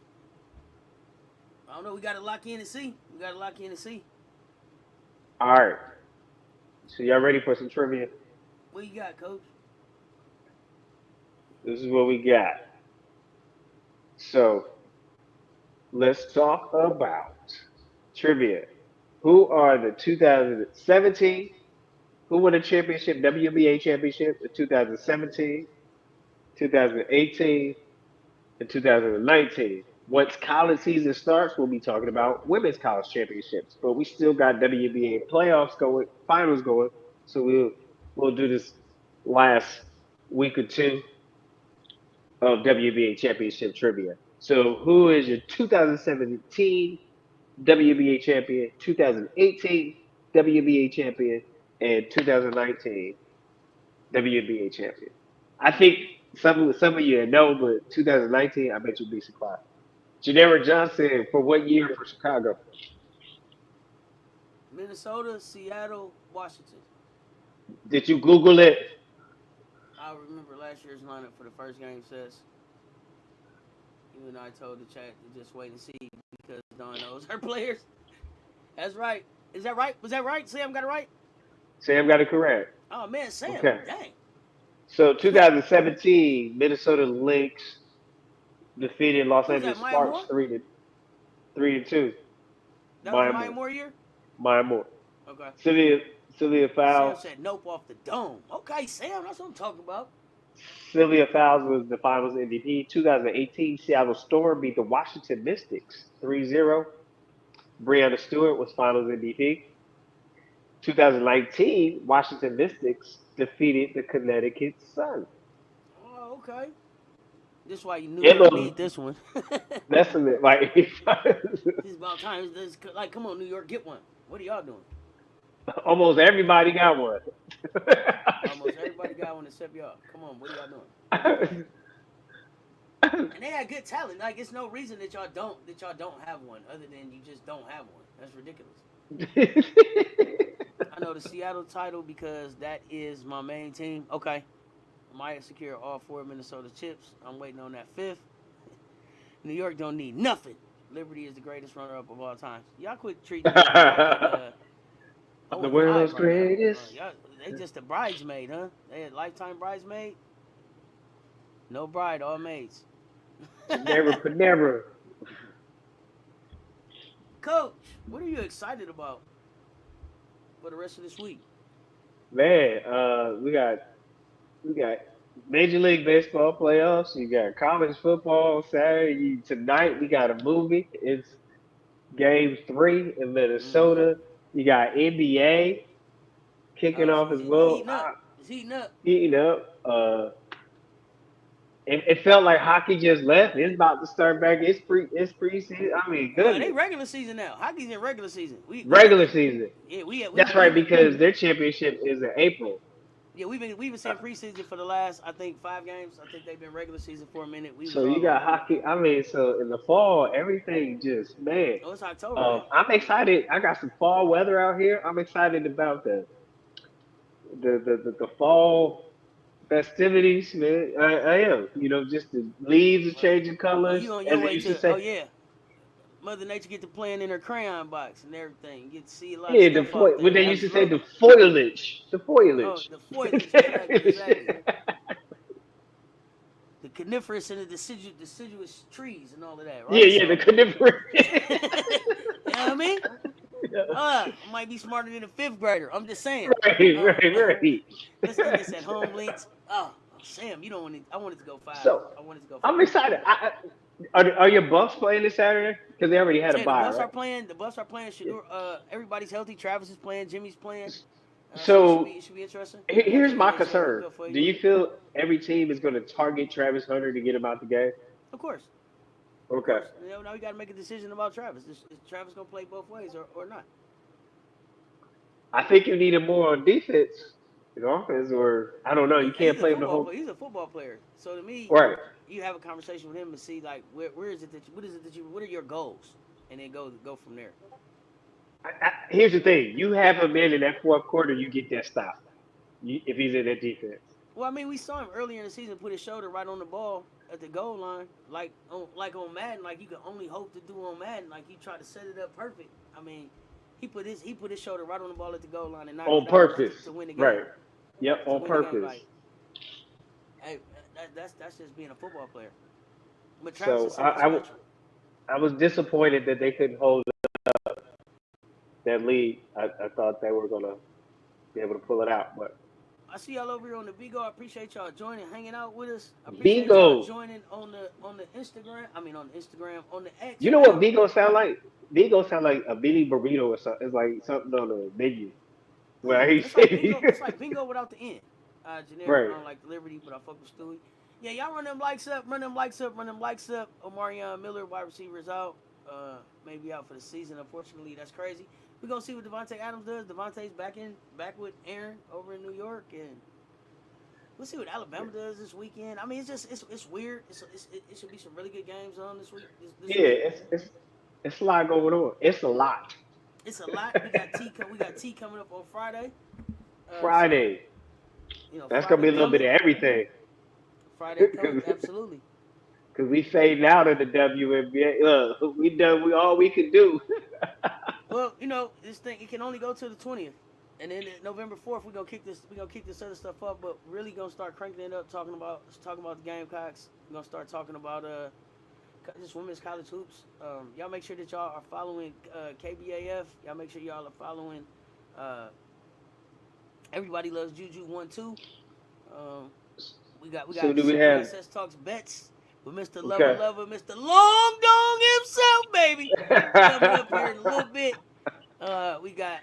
I don't know. We got to lock in and see. All right. So y'all ready for some trivia? What you got, Coach? This is what we got. So let's talk about trivia. Who are the 2017? Who won the championship, WNBA championship in 2017? 2018, and 2019. Once college season starts, we'll be talking about women's college championships. But we still got WNBA playoffs going, finals going. So we'll do this last week or two of WNBA championship trivia. So who is your 2017 WNBA champion, 2018 WNBA champion, and 2019 WNBA champion? I think some of you know, but 2019, I bet you'd be surprised. Janera Johnson for what year for Chicago? Minnesota, Seattle, Washington. Did you Google it? I remember last year's lineup for the first game says. Even though I told the chat to just wait and see because Dawn knows her players. That's right. Is that right? Was that right? Sam got it right? Sam got it correct. Oh man, Sam. Okay. Dang. So 2017, Minnesota Lynx defeated Los Who's that, Angeles Maya Sparks Moore? 3-2. That was the Maya Moore year? Maya Moore. Okay. Sylvia Sam Fowles. said nope off the dome. Okay, Sam, that's what I'm talking about. Sylvia Fowles was the Finals MVP. 2018, Seattle Storm beat the Washington Mystics 3-0. Breanna Stewart was Finals MVP. 2019, Washington Mystics defeated the Connecticut Sun. Oh, okay. This is why you knew Yeah, you need this one. that's like It's about time. Like, come on, New York, get one. What are y'all doing? almost everybody got one. Almost everybody got one except y'all. Come on, what are y'all doing? What are you doing? And they had good talent. Like, it's no reason that y'all don't have one, other than you just don't have one. That's ridiculous. I know the Seattle title because that is my main team. Okay, might secure all 4 Minnesota chips. I'm waiting on that 5th. New York don't need nothing. Liberty is the greatest runner-up of all time. Y'all quit treating me like The world's right greatest. Y'all, they just a bridesmaid, huh? They had lifetime bridesmaid. No bride, all maids. Never. Coach, what are you excited about for the rest of this week? Man, we got Major League Baseball playoffs. You got college football Saturday. Tonight we got a movie. It's Game 3 in Mm-hmm. Minnesota. You got NBA kicking off as It's well. heating up. It's heating up. Heating up. It felt like hockey just left. It's about to start back. It's preseason. I mean, Well, they goodness. regular season now. Hockey's in regular season. We Regular season. yeah That's right because their championship is in April. yeah we've been saying preseason for the last I think 5 games. I think they've been regular season for a minute. We was So you all got on. hockey. I mean, so in the fall, everything just man. Oh, it's October now. I'm excited. I got some fall weather out here. I'm excited about the fall festivities, man. I am. Just the leaves are changing Oh, colors, you on your as they way used to to? Oh say. yeah, Mother Nature get to playing in her crayon box and everything. You get to see a lot of Yeah, stuff out what there. they used to say, the Absolutely. foliage, the Oh, foliage. the foliage. Exactly. The coniferous and the deciduous trees and all of that, right? Yeah, the coniferous. You know what I mean? I might be smarter than a 5th grader. I'm just saying. Right. Let's end this at home, links. Oh, Sam, you don't want it. I wanted to go 5. So I wanted to go 5. I'm excited. Are your Bucks playing this Saturday? Because they already had a Yeah, bye, the Bucks right? are playing. The Bucks are playing. Everybody's healthy. Travis is playing. Jimmy's playing. So So it should be interesting. I got here's your my NBA shirt hooked concern. up for Do you. you feel every team is going to target Travis Hunter to get him out the game? Of course. Of Okay. course. Now we got to make a decision about Travis. Is Travis going to play both ways or not? I think you need him more on defense in offense, or I don't know. You can't He's a play him the football whole. player. He's a football player. So to me, Right. you have a conversation with him and see like where is it that what are your goals, and then go from there. Here's the thing: you have him in that fourth quarter, you get that stop. If he's in that defense. Well, I mean, we saw him earlier in the season put his shoulder right on the ball at the goal line, like on Madden, like you can only hope to do on Madden. Like he tried to set it up perfect. I mean, he put his shoulder right on the ball at the goal line and knocked On it out purpose. to win the game. Right. Yep, To on win the game, purpose. like, hey, that's just being a football player. But Travis So is something special. I was disappointed that they couldn't hold that lead. I thought they were gonna be able to pull it out, but I see y'all over here on the Bigo. I appreciate y'all joining, hanging out with us. I appreciate y'all Vigo. joining on the Instagram. I mean on the Instagram, on the X You know what now. Vigo sound like? Vigo sound like a mini burrito or something. It's like something on the menu. Where he It's like said, bingo. It's like bingo without the end. Generic. I right. don't like the Liberty, but I fuck with Stewie. Yeah, y'all run them likes up. Run them likes up. Run them likes up. Omarion Miller, wide receiver, is out. Maybe out for the season. Unfortunately, that's crazy. We're gonna see what Devontae Adams does. Devontae's back with Aaron over in New York, and we'll see what Alabama does this weekend. I mean, it's weird. It should be some really good games on this week. This Yeah, week. it's a lot going on. It's a lot. It's a lot. We got T coming up on Friday. So Friday. That's gonna Friday be a little bit coming. of everything. Friday coming. Absolutely. Cause we fading out of the WNBA. We done all we could do. Well, this thing it can only go to the 20th, and then November 4th we're gonna kick this. We're gonna kick this other stuff up, but really gonna start cranking it up. Talking about the Gamecocks. We're gonna start talking about just women's college hoops. Y'all make sure that y'all are following KBAF. Y'all make sure y'all are following. Everybody loves Juju 1-2. We So do we got have? Sess Talks Bets with Mr. Okay. Lover, Mr. Long Dong himself, baby. Coming up here in a little bit. We got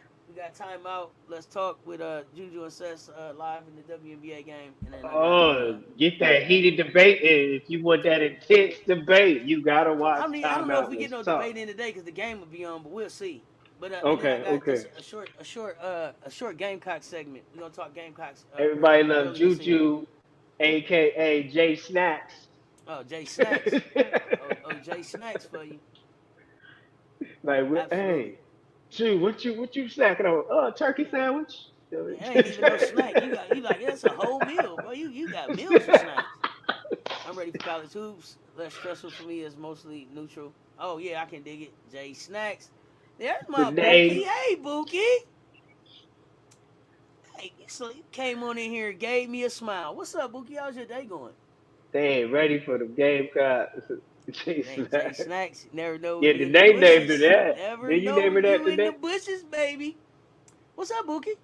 timeout. Let's talk with Juju and Sess live in the WNBA game, and then I got. Get that heated debate in. If you want that intense debate, you gotta watch I don't know if timeout. we get Let's no talk. debate in today because the game will be on, but we'll see. But and then I Okay, got okay. just a short Gamecock segment. We're gonna talk Gamecocks Everybody love early this season. Juju, aka Jay Snacks. Oh, Jay Snacks. Jay Snacks for you. Like, Absolutely. hey, Ju, what you snacking on? Turkey sandwich. It ain't even no snack. You like that's a whole meal, bro. You got meals for snacks. I'm ready for college hoops. Less stressful for me is mostly neutral. Oh yeah, I can dig it. Jay Snacks. There's The my name. Bookie. Hey Bookie. Hey, so you came on in here and gave me a smile. What's up, Bookie? How's your day going? They ain't ready for the game cut. Jay Jay Snacks. Snacks. Never know Yeah, you the in the name named her bushes. that. Never Did you know name her that you in the today? bushes, baby. What's up, Bookie?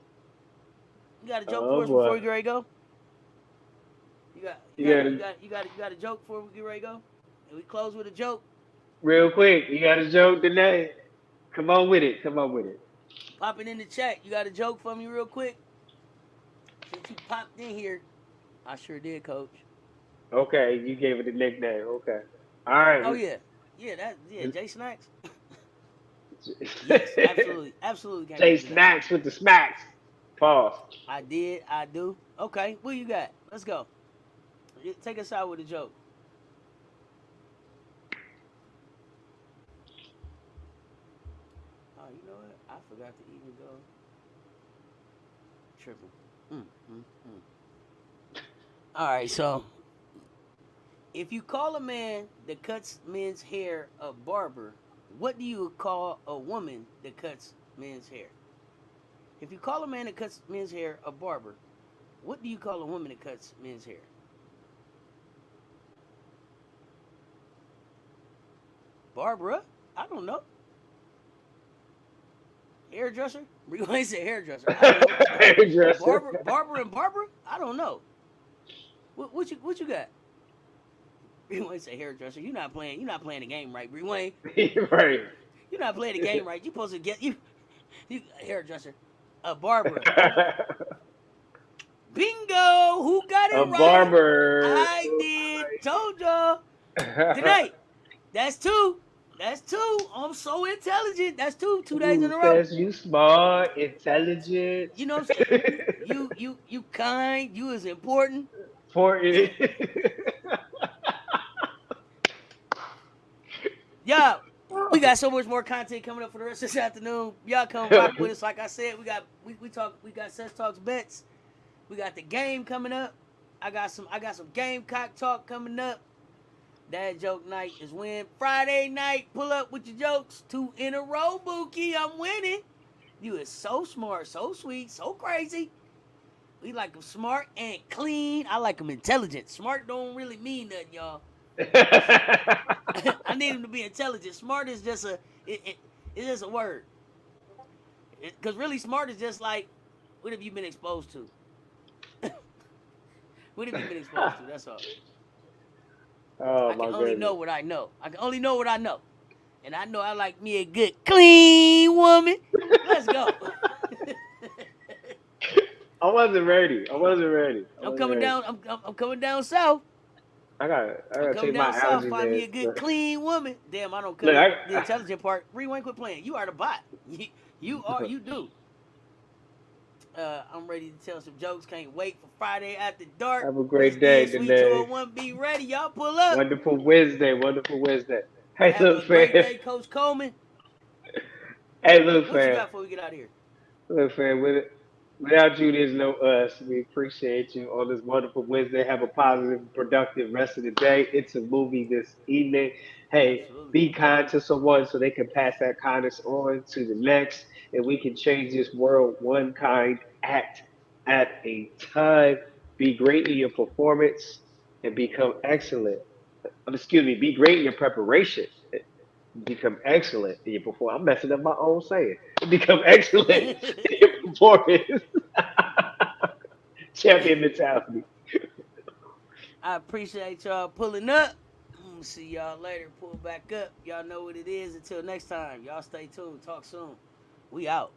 You got a joke Oh for us before boy. we get ready to go? You got you You got gotta you got you got you got a joke before we get ready to go? And we close with a joke. real quick. You got to joke today. Come on with it. Come on with it. Pop it in the chat. You got a joke for me real quick? Since you popped in here. I sure did, coach. Okay, you gave it a nickname. Okay. All Oh right. yeah. Yeah, Jay Snacks. Yes, absolutely. Absolutely can't Jay wait to do that. Snacks with the smacks. Pause. I do. Okay, what you got? Let's go. Take us out with a joke. Oh, you know what? I forgot to even go tripping. All right, so if you call a man that cuts men's hair a barber, what do you call a woman that cuts men's hair? If you call a man that cuts men's hair a barber, what do you call a woman that cuts men's hair? Barbara? I don't know. Hairdresser? You ain't say hairdresser. I don't know. Hairdresser. Barbara? I don't know. What you got? Rewind say hairdresser. You're not playing the game right, Rewind. Right. You're not playing the game right. You supposed to get you hairdresser. Barbara. Bingo! Who got it A right? barber. I did. Told y'all. Tonight. That's two. I'm so intelligent. That's two. 2 days in Who a row. says you smart, intelligent? You know what I'm saying? You kind. You is important. Important. Yeah. We got so much more content coming up for the rest of this afternoon. Y'all come rock with us. Like I said, we got Sess Talks Bets. We got the game coming up. I got some Gamecock talk coming up. Dad joke night is when Friday night. Pull up with your jokes. 2 in a row, Bookie. I'm winning. You is so smart, so sweet, so crazy. We like them smart and clean. I like them intelligent. Smart don't really mean nothing, y'all. I need him to be intelligent. Smart is just it's just a word. Because really, smart is just like, what have you been exposed to? What have you been exposed to? That's all. Oh I can my only know goodness. what I know. I can only know what I know. And I know I like me a good clean woman. Let's go. I wasn't ready. I wasn't ready. I I'm wasn't coming ready. down. I'm coming down south. I I'm gotta coming take my down south. allergy Find me meds. a good clean woman. Damn, I don't cut Look, it. The intelligent part. Rewind, quit playing. You are the bot. You do. I'm ready to tell some jokes. Can't wait for Friday after dark. have a Let's great get day it. Sweet today. 201. Be ready. Y'all pull up. Wonderful Wednesday. Wonderful Wednesday. Hey, Have a look, great fam. day, Coach Coleman. Hey, look, What you fam. got before we get out of here? Look, fam. Without you, there's no us. We appreciate you on this wonderful Wednesday. Have a positive, productive rest of the day. It's a movie this evening. Hey, Absolutely. be kind to someone so they can pass that kindness on to the next, and we can change this world one kind act at a time. Be great in your performance and become excellent. Excuse me, be great in your preparation. Become excellent in your performance. I'm messing up my own saying. Become excellent in your performance. Champion mentality. I appreciate y'all pulling up. See y'all later. Pull back up. Y'all know what it is. Until next time, y'all stay tuned. Talk soon. We out.